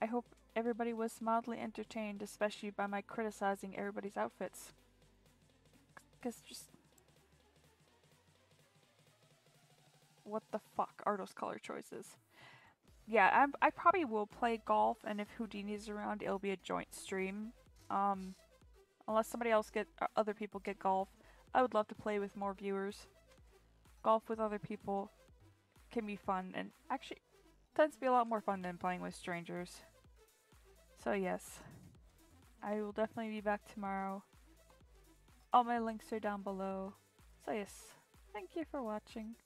I hope everybody was mildly entertained, especially by my criticizing everybody's outfits. Because just... what the fuck are those color choices? Yeah, I probably will play golf, and if Houdini's around, it'll be a joint stream. Unless somebody else other people get golf, I would love to play with more viewers. Golf with other people can be fun, and actually tends to be a lot more fun than playing with strangers. So yes, I will definitely be back tomorrow. All my links are down below. So yes, thank you for watching.